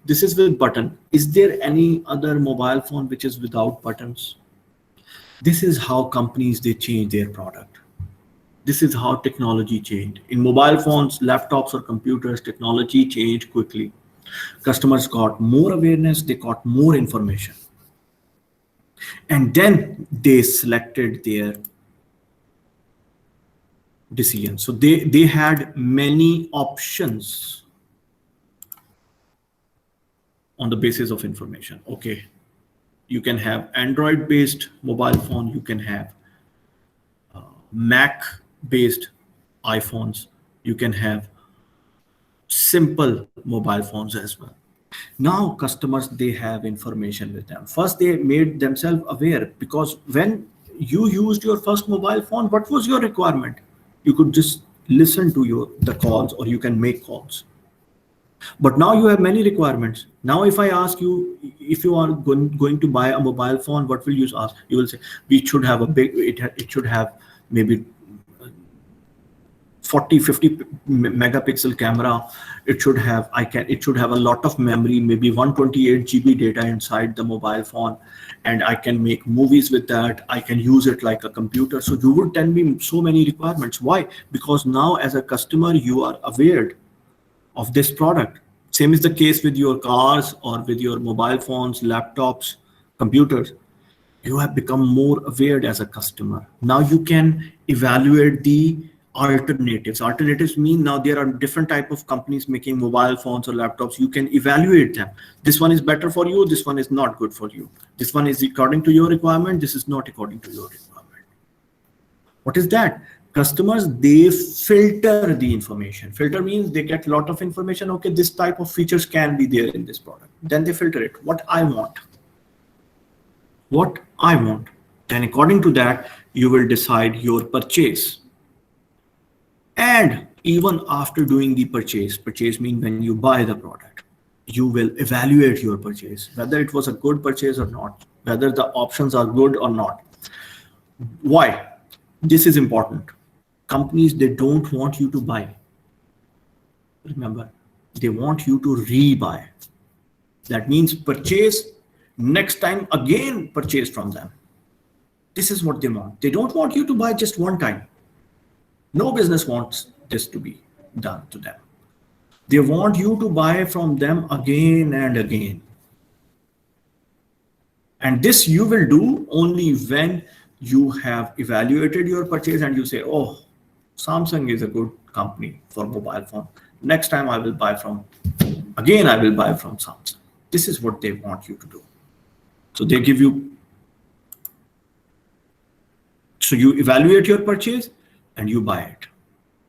this is with button. Is there any other mobile phone which is without buttons? This is how companies, they change their product. This is how technology changed. In mobile phones, laptops or computers, technology changed quickly. Customers got more awareness, they got more information. And then they selected their decision. So they had many options on the basis of information. Okay, you can have Android based mobile phone, you can have Mac based iPhones, you can have simple mobile phones as well. Now customers, they have information with them. First, they made themselves aware, because when you used your first mobile phone, what was your requirement? You could just listen to the calls, or you can make calls. But now you have many requirements. Now, if I ask you, if you are going to buy a mobile phone, what will you ask? You will say, we should have a big, it should have maybe 40-50 megapixel camera. It should have a lot of memory, maybe 128 GB data inside the mobile phone, and I can make movies with that. I can use it like a computer. So you would tell me so many requirements. Why? Because now as a customer, you are aware of this product. Same is the case with your cars or with your mobile phones, laptops, computers. You have become more aware as a customer. Now you can evaluate the alternatives. Alternatives mean now there are different type of companies making mobile phones or laptops. You can evaluate them. This one is better for you. This one is not good for you. This one is according to your requirement. This is not according to your requirement. What is that? Customers, they filter the information. Filter means they get a lot of information. Okay, this type of features can be there in this product. Then they filter it. What I want. Then according to that, you will decide your purchase. And even after doing the purchase means when you buy the product, you will evaluate your purchase, whether it was a good purchase or not, whether the options are good or not. Why? This is important. Companies, they don't want you to buy. Remember, they want you to rebuy. That means purchase, next time again purchase from them. This is what they want. They don't want you to buy just one time. No business wants this to be done to them. They want you to buy from them again and again. And this you will do only when you have evaluated your purchase and you say, oh, Samsung is a good company for mobile phone. Next time I will buy from Samsung. This is what they want you to do. So they give you, so you evaluate your purchase and you buy it.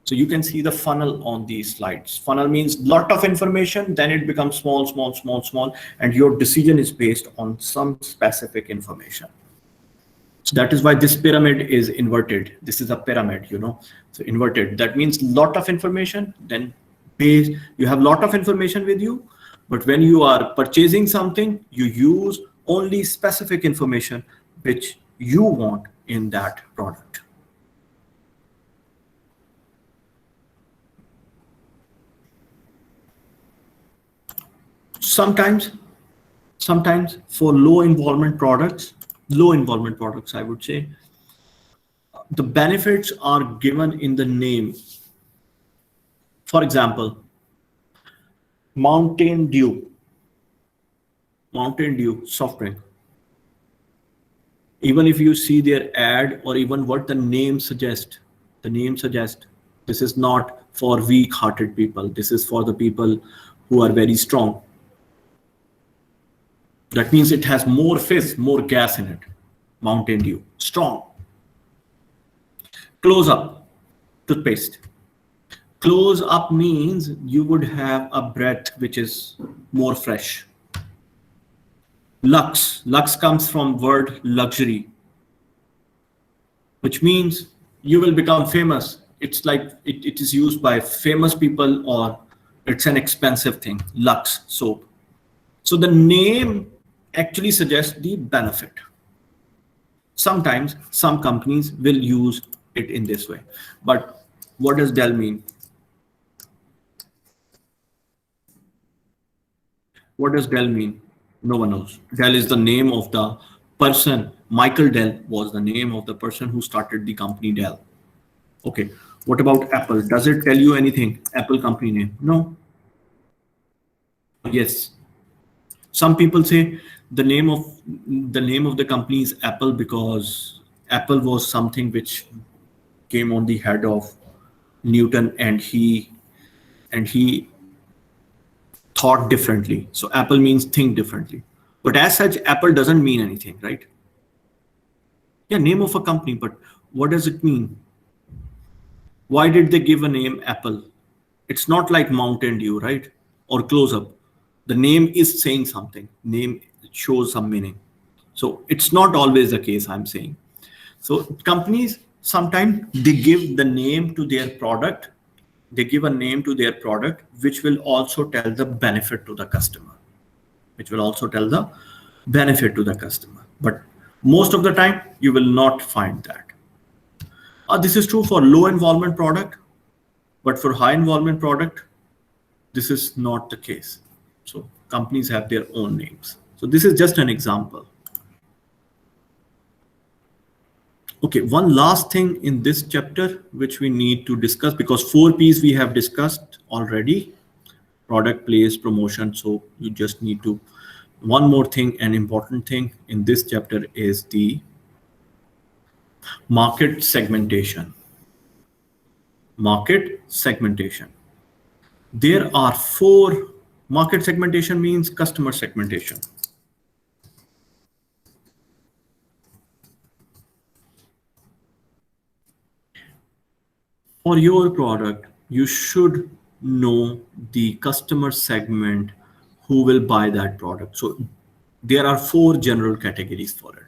So you can see the funnel on these slides. Funnel means lot of information, then it becomes small, and your decision is based on some specific information. So that is why this pyramid is inverted. This is a pyramid, so inverted. That means lot of information, then you have lot of information with you, but when you are purchasing something, you use only specific information which you want in that product. Sometimes for low involvement products, I would say, the benefits are given in the name. For example, Mountain Dew soft drink. Even if you see their ad or even what the name suggests, this is not for weak-hearted people. This is for the people who are very strong. That means it has more fizz, more gas in it. Mountain Dew, strong. Close Up, toothpaste. Close Up means you would have a breath which is more fresh. Lux, Lux comes from word luxury, which means you will become famous. It's like it is used by famous people, or it's an expensive thing. Lux soap. So the name actually suggests the benefit. Sometimes some companies will use it in this way. But what does Dell mean? What does Dell mean? No one knows. Dell is the name of the person. Michael Dell was the name of the person who started the company Dell. Okay. What about Apple? Does it tell you anything? Apple company name? No. Yes. Some people say the name of the company is Apple because Apple was something which came on the head of Newton, and he thought differently. So Apple means think differently. But as such, Apple doesn't mean anything, right? Yeah, name of a company, but what does it mean? Why did they give a name Apple? It's not like Mountain Dew, right? Or Close Up. The name is saying something. Name shows some meaning. So it's not always the case, I'm saying. So companies, sometimes they give the name to their product. They give a name to their product, which will also tell the benefit to the customer. But most of the time, you will not find that. This is true for low involvement product, but for high involvement product, this is not the case. So companies have their own names. So this is just an example. Okay, one last thing in this chapter which we need to discuss, because 4 P's we have discussed already: product, place, promotion. So you just need to, one more thing, an important thing in this chapter is the market segmentation. Market segmentation. There are 4. Market segmentation means customer segmentation. For your product, you should know the customer segment who will buy that product. So there are 4 general categories for it.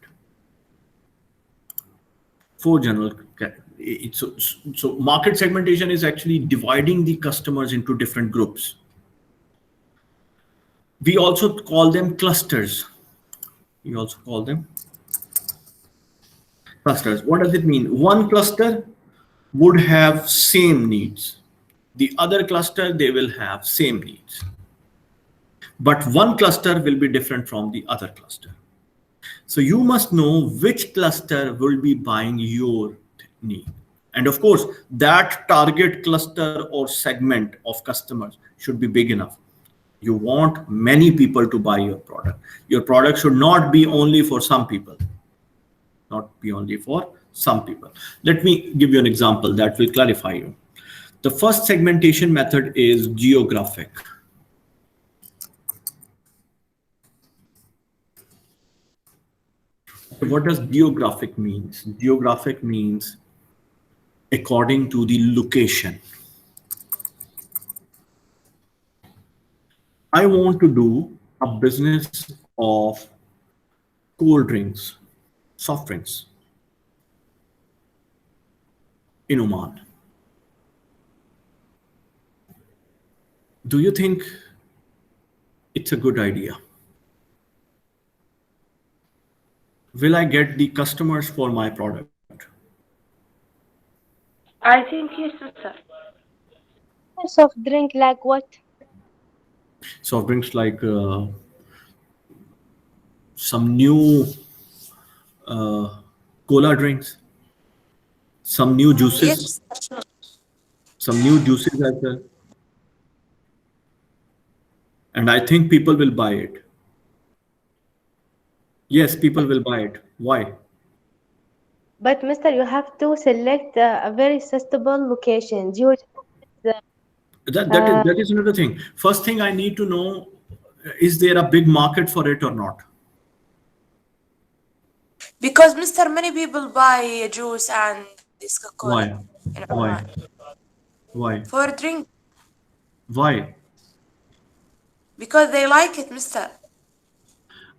4 general categories. So market segmentation is actually dividing the customers into different groups. We also call them clusters. What does it mean? One cluster would have same needs. The other cluster, they will have same needs. But one cluster will be different from the other cluster. So you must know which cluster will be buying your need. And of course, that target cluster or segment of customers should be big enough. You want many people to buy your product. Your product should not be only for some people. Let me give you an example that will clarify you. The first segmentation method is geographic. What does geographic means? Geographic means according to the location. I want to do a business of cold drinks, soft drinks in Oman. Do you think it's a good idea? Will I get the customers for my product? I think yes, sir. Soft drink like what? Soft drinks like some new cola drinks, some new juices, as well. And I think people will buy it. Yes, people will buy it. Why? But Mister, you have to select a very suitable location. That is another thing. First thing I need to know, is there a big market for it or not? Because Mr. Many people buy juice and this Coca-Cola Why? in Why? Oman Why? for drink Why? because they like it, Mr.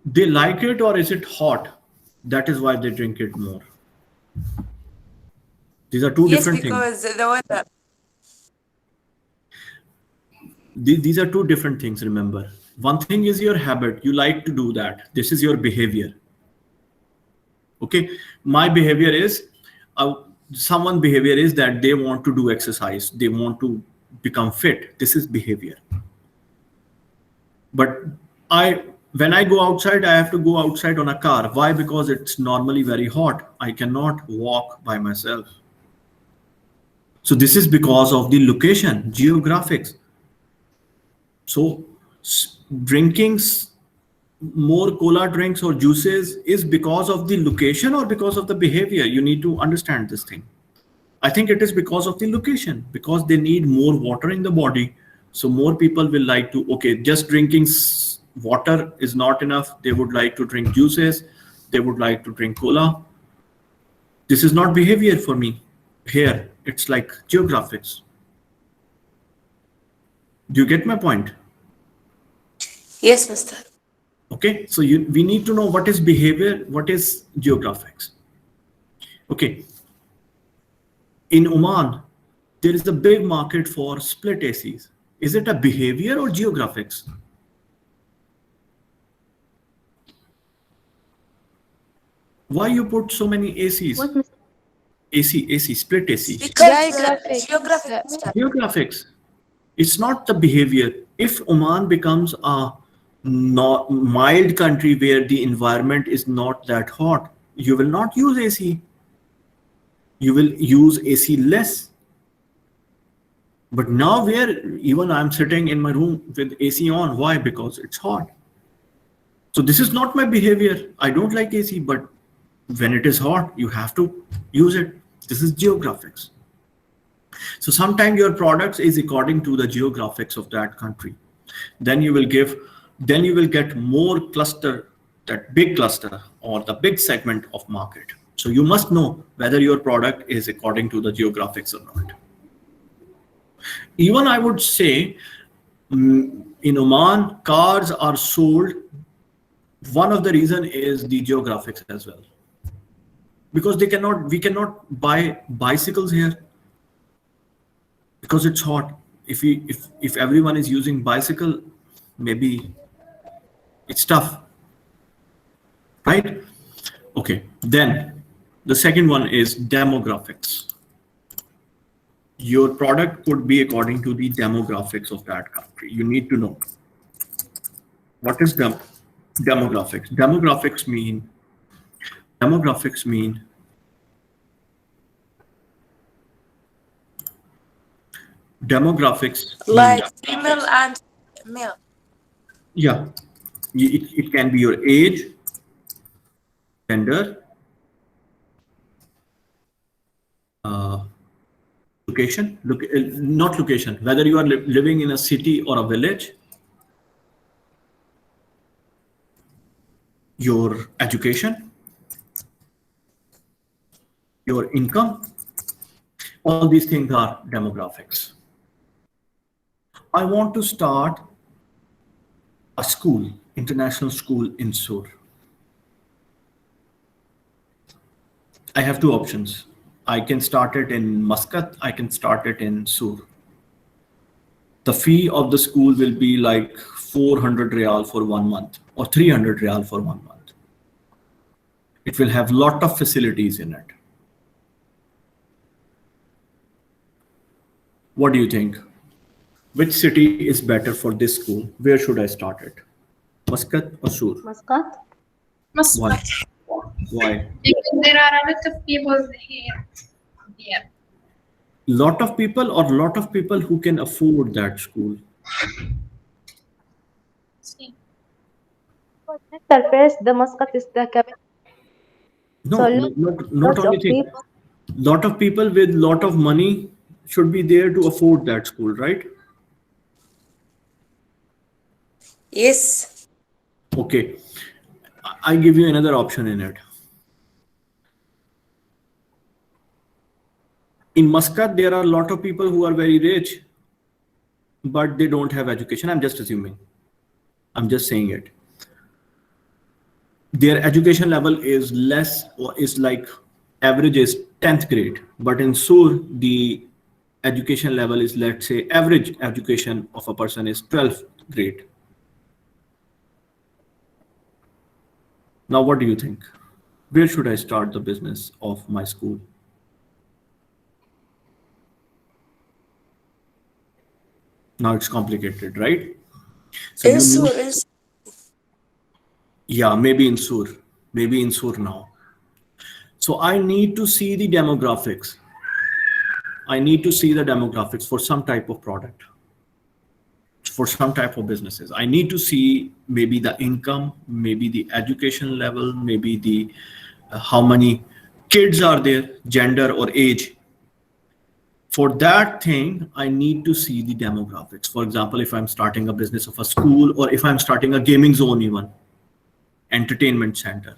They like it, or is it hot? That is why they drink it more. These are two Yes, different things. because the weather. These are two different things, remember. One thing is your habit. You like to do that. This is your behavior. Okay. My behavior is, someone behavior is that they want to do exercise. They want to become fit. This is behavior. But when I go outside, I have to go outside on a car. Why? Because it's normally very hot. I cannot walk by myself. So this is because of the location, geographics. So drinking more cola drinks or juices is because of the location or because of the behavior. You need to understand this thing. I think it is because of the location, because they need more water in the body. So more people will like to, okay, just drinking water is not enough. They would like to drink juices. They would like to drink cola. This is not behavior for me. Here, it's like geographics. Do you get my point? Yes, Mr. Okay, so we need to know what is behavior, what is geographics. Okay, in Oman, there is a big market for split ACs. Is it a behavior or geographics? Why you put so many ACs? What, Mr. AC, split AC. Because Geographics. geographic, Mr. Geographics. It's not the behavior. If Oman becomes a mild country where the environment is not that hot, you will not use AC. You will use AC less. But now where even I'm sitting in my room with AC on, why? Because it's hot. So this is not my behavior. I don't like AC, but when it is hot, you have to use it. This is geographics. So sometimes your products is according to the geographics of that country. Then you will get more cluster, that big cluster or the big segment of market. So you must know whether your product is according to the geographics or not. Even I would say in Oman, cars are sold. One of the reason is the geographics as well. Because we cannot buy bicycles here because it's hot. If everyone is using bicycle, maybe it's tough, right? Okay, then the second one is demographics. Your product could be according to the demographics of that country. You need to know what is demographics. Demographics mean Like female and male. Yeah, it can be your age, gender, location, not location, whether you are living in a city or a village, your education, your income, all these things are demographics. I want to start a school, international school in Sur. I have two options. I can start it in Muscat, I can start it in Sur. The fee of the school will be like 400 Riyal for 1 month or 300 Riyal for 1 month. It will have lot of facilities in it. What do you think? Which city is better for this school? Where should I start it? Muscat or Sur? Muscat? Why? Why? Because there are a lot of people here. Yeah. Lot of people or lot of people who can afford that school? Mr. First, the Muscat is the capital. No, So not lots only of thing. people. Lot of people with lot of money should be there to afford that school, right? Yes. Okay, I give you another option in it. In Muscat, there are a lot of people who are very rich, but they don't have education. I'm just assuming. I'm just saying it. Their education level is less, or is like average is 10th grade. But in Sur, the education level is, let's say, average education of a person is 12th grade. Now, what do you think? Where should I start the business of my school? Now it's complicated, right? So In you Sur, need, in yeah, maybe in Sur now. So I need to see the demographics. I need to see the demographics for some type of product, for some type of businesses. I need to see maybe the income, maybe the education level, maybe the how many kids are there, gender or age. For that thing, I need to see the demographics. For example, if I'm starting a business of a school, or if I'm starting a gaming zone, even entertainment center,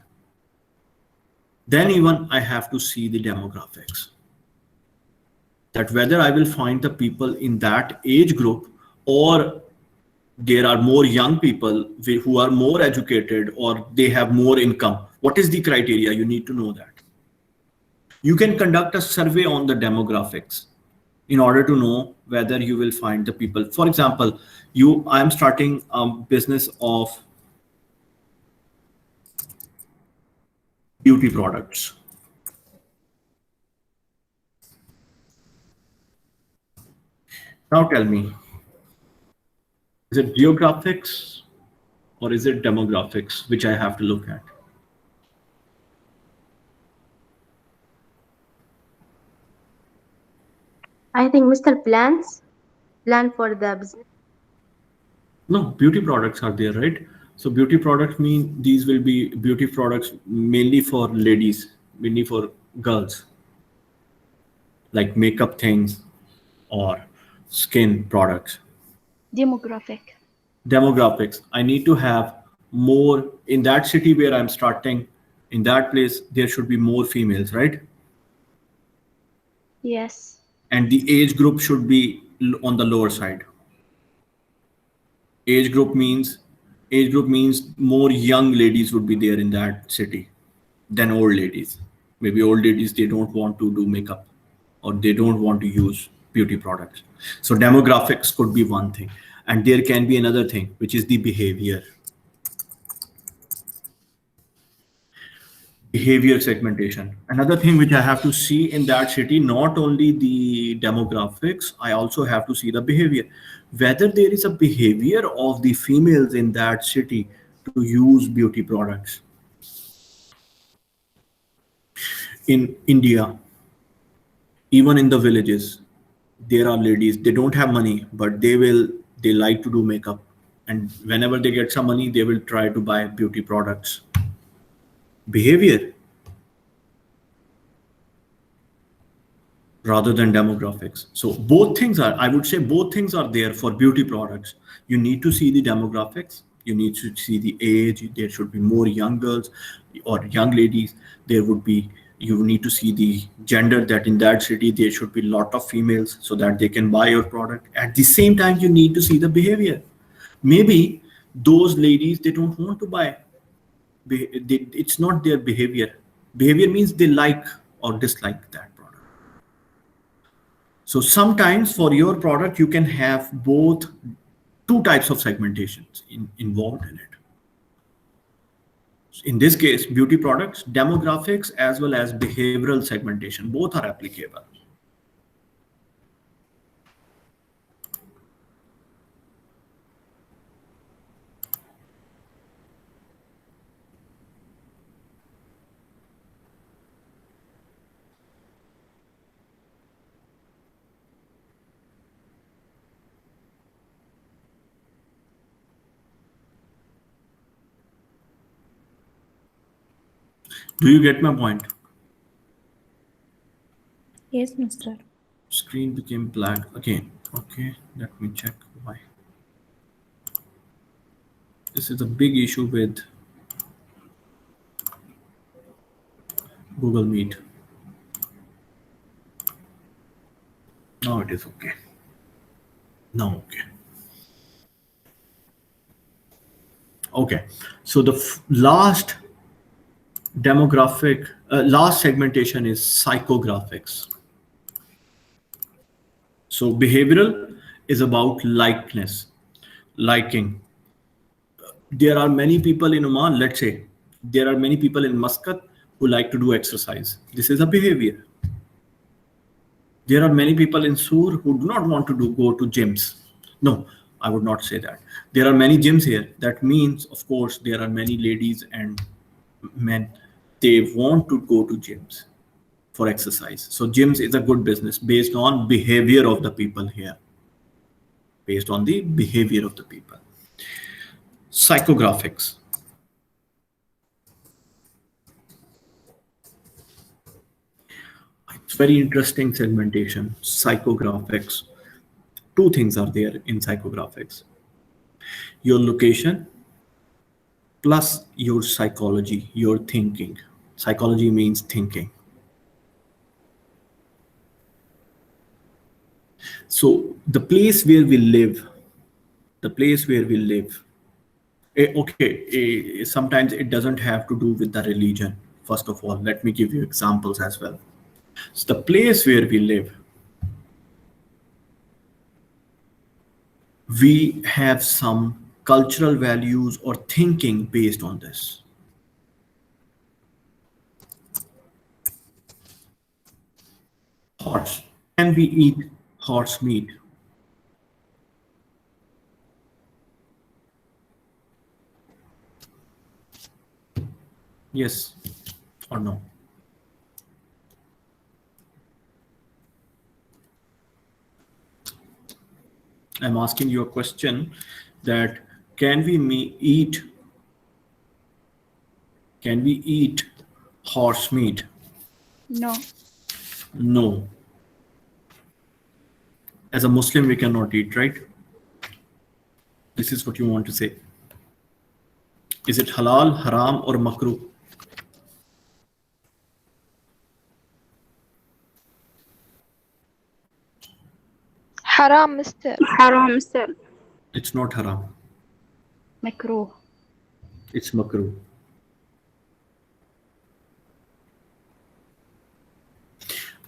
then even I have to see the demographics. That whether I will find the people in that age group, or there are more young people who are more educated, or they have more income. What is the criteria? You need to know that. You can conduct a survey on the demographics in order to know whether you will find the people. For example, I'm starting a business of beauty products. Now tell me, is it geographics or is it demographics which I have to look at? I think Mr. Plan for the business. No, beauty products are there, right? So beauty products mean these will be beauty products mainly for ladies, mainly for girls, like makeup things or skin products. Demographic. Demographics. I need to have more in that city where I'm starting. In that place, there should be more females, right? Yes. And the age group should be on the lower side. Age group means more young ladies would be there in that city than old ladies. Maybe old ladies, they don't want to do makeup, or they don't want to use beauty products. So demographics could be one thing. And there can be another thing, which is the behavior. Behavior segmentation. Another thing which I have to see in that city, not only the demographics, I also have to see the behavior. Whether there is a behavior of the females in that city to use beauty products. In India, even in the villages, there are ladies, they don't have money, but they like to do makeup. And whenever they get some money, they will try to buy beauty products. Behavior rather than demographics. So both things are, I would say both things are there for beauty products. You need to see the demographics. You need to see the age. There should be more young girls or young ladies. You need to see the gender, that in that city, there should be a lot of females so that they can buy your product. At the same time, you need to see the behavior. Maybe those ladies, they don't want to buy. It's not their behavior. Behavior means they like or dislike that product. So sometimes for your product, you can have both two types of segmentations involved in it. In this case, beauty products, demographics, as well as behavioral segmentation, both are applicable. Do you get my point? Yes, Mr. Screen became black again. Okay, let me check why. This is a big issue with Google Meet. is okay. Now okay. Okay, so the last demographic, last segmentation is psychographics. So behavioral is about likeness, liking. There are many people in Oman, let's say, there are many people in Muscat who like to do exercise. This is a behavior. There are many people in Sur who do not want to go to gyms. No, I would not say that. There are many gyms here. That means, of course, there are many ladies and men. They want to go to gyms for exercise. So gyms is a good business based on behavior of the people here. Based on the behavior of the people. Psychographics. It's very interesting segmentation. Psychographics. Two things are there in psychographics. Your location plus your psychology, your thinking. Psychology means thinking. So the place where we live, sometimes it doesn't have to do with the religion. First of all, let me give you examples as well. So the place where we live, we have some cultural values or thinking based on this. Horse. Can we eat horse meat? Yes or no? I'm asking you a question that can we eat horse meat? No. No. As a Muslim, we cannot eat, right? This is what you want to say. Is it halal, haram, or makruh? Haram, Mr. Haram, Mr. It's not haram. Makruh. It's makruh.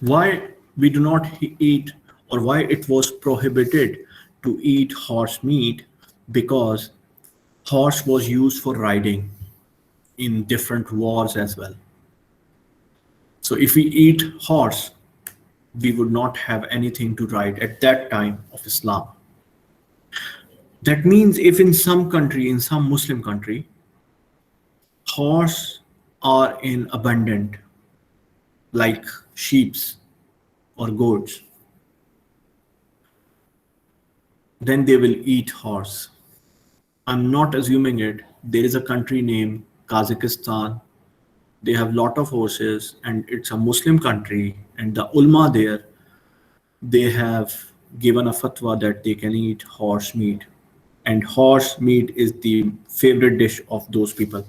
Why we do not eat, or why it was prohibited to eat horse meat? Because horse was used for riding in different wars as well. So if we eat horse, we would not have anything to ride at that time of Islam. That means if in some country, in some Muslim country, horse are in abundant, like sheeps or goats, then they will eat horse. I'm not assuming it. There is a country named Kazakhstan. They have a lot of horses and it's a Muslim country, and the ulama there, they have given a fatwa that they can eat horse meat, and horse meat is the favorite dish of those people.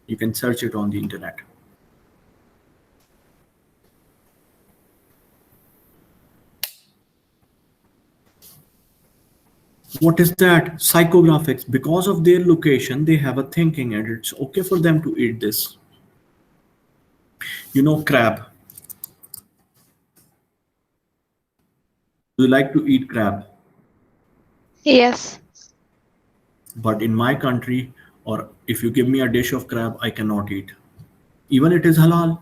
You can search it on the internet. What is that? Psychographics. Because of their location, they have a thinking and it's okay for them to eat this. You know crab. Do you like to eat crab? Yes. But in my country, or if you give me a dish of crab, I cannot eat. Even it is halal.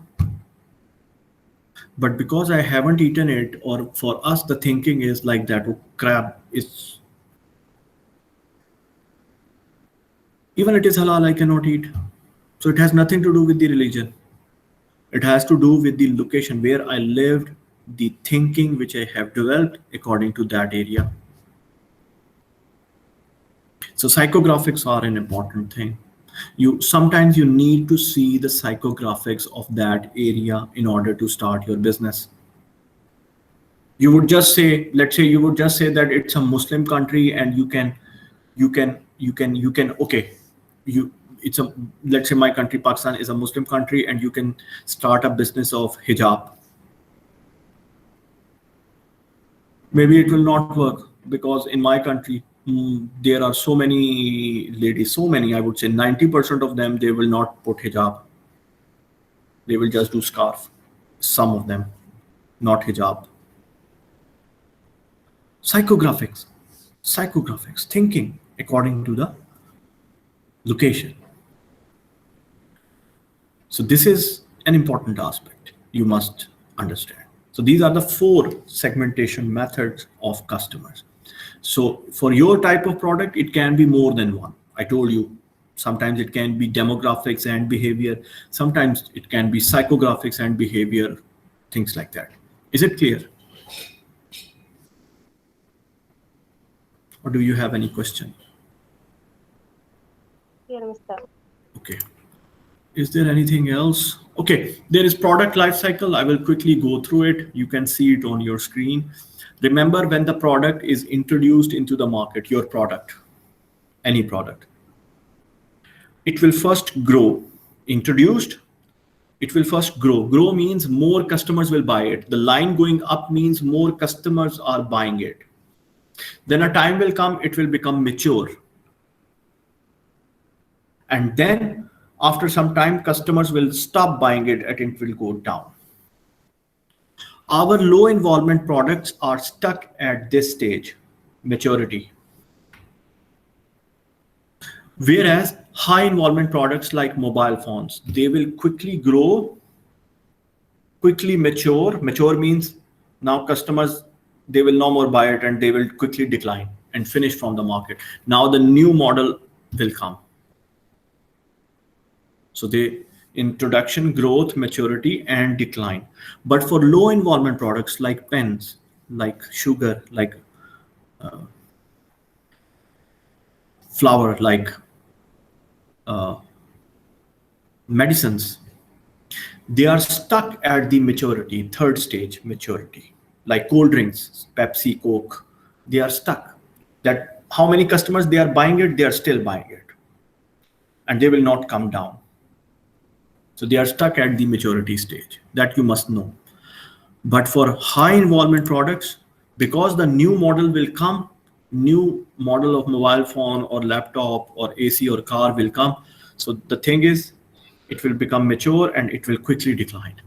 But because I haven't eaten it, or for us the thinking is like that, oh, crab is, even it is halal, I cannot eat. So it has nothing to do with the religion. It has to do with the location where I lived, the thinking which I have developed according to that area. So psychographics are an important thing. Sometimes you need to see the psychographics of that area in order to start your business. You would just say, let's say you would just say that it's a Muslim country and let's say my country, Pakistan, is a Muslim country and you can start a business of hijab. maybe it will not work, because in my country, there are so many ladies, so many, I would say 90% of them, they will not put hijab. They will just do scarf. Some of them, not hijab. Psychographics, thinking according to the location. So this is an important aspect you must understand. So these are the 4 segmentation methods of customers. So for your type of product, it can be more than one. I told you, sometimes it can be demographics and behavior. Sometimes it can be psychographics and behavior, things like that. Is it clear? Or do you have any question? Here, Mr. Okay. Is there anything else? Okay, there is product life cycle. I will quickly go through it. You can see it on your screen. Remember, when the product is introduced into the market, your product, any product, it will first grow. Introduced, it will first grow. Grow means more customers will buy it. The line going up means more customers are buying it. Then a time will come, it will become mature. And then after some time, customers will stop buying it and it will go down. Our low involvement products are stuck at this stage, maturity. Whereas high involvement products like mobile phones, they will quickly grow, quickly mature. Mature means now customers, they will no more buy it and they will quickly decline and finish from the market. Now the new model will come. So the introduction, growth, maturity, and decline. But for low involvement products like pens, like sugar, like flour, like medicines, they are stuck at the maturity, 3rd stage maturity, like cold drinks, Pepsi, Coke, they are stuck. That how many customers they are buying it, they are still buying it. And they will not come down. So they are stuck at the maturity stage, that you must know. But for high involvement products, because the new model will come, new model of mobile phone or laptop or AC or car will come. So the thing is, it will become mature and it will quickly decline.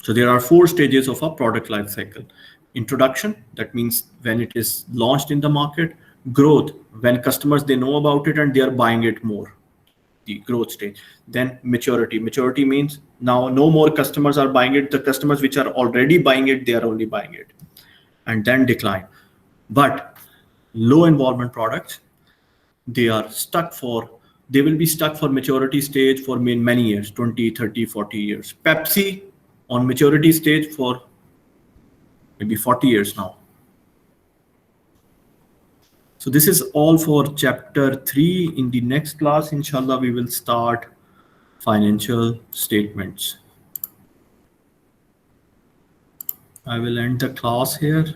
So there are 4 stages of a product life cycle. Introduction, that means when it is launched in the market. Growth, when customers, they know about it and they are buying it more, the growth stage. Then maturity. Maturity means now no more customers are buying it. The customers which are already buying it, they are only buying it. And then decline. But low involvement products, they will be stuck for maturity stage for many years, 20, 30, 40 years. Pepsi on maturity stage for maybe 40 years now. So this is all for chapter 3. In the next class, inshallah, we will start financial statements. I will end the class here.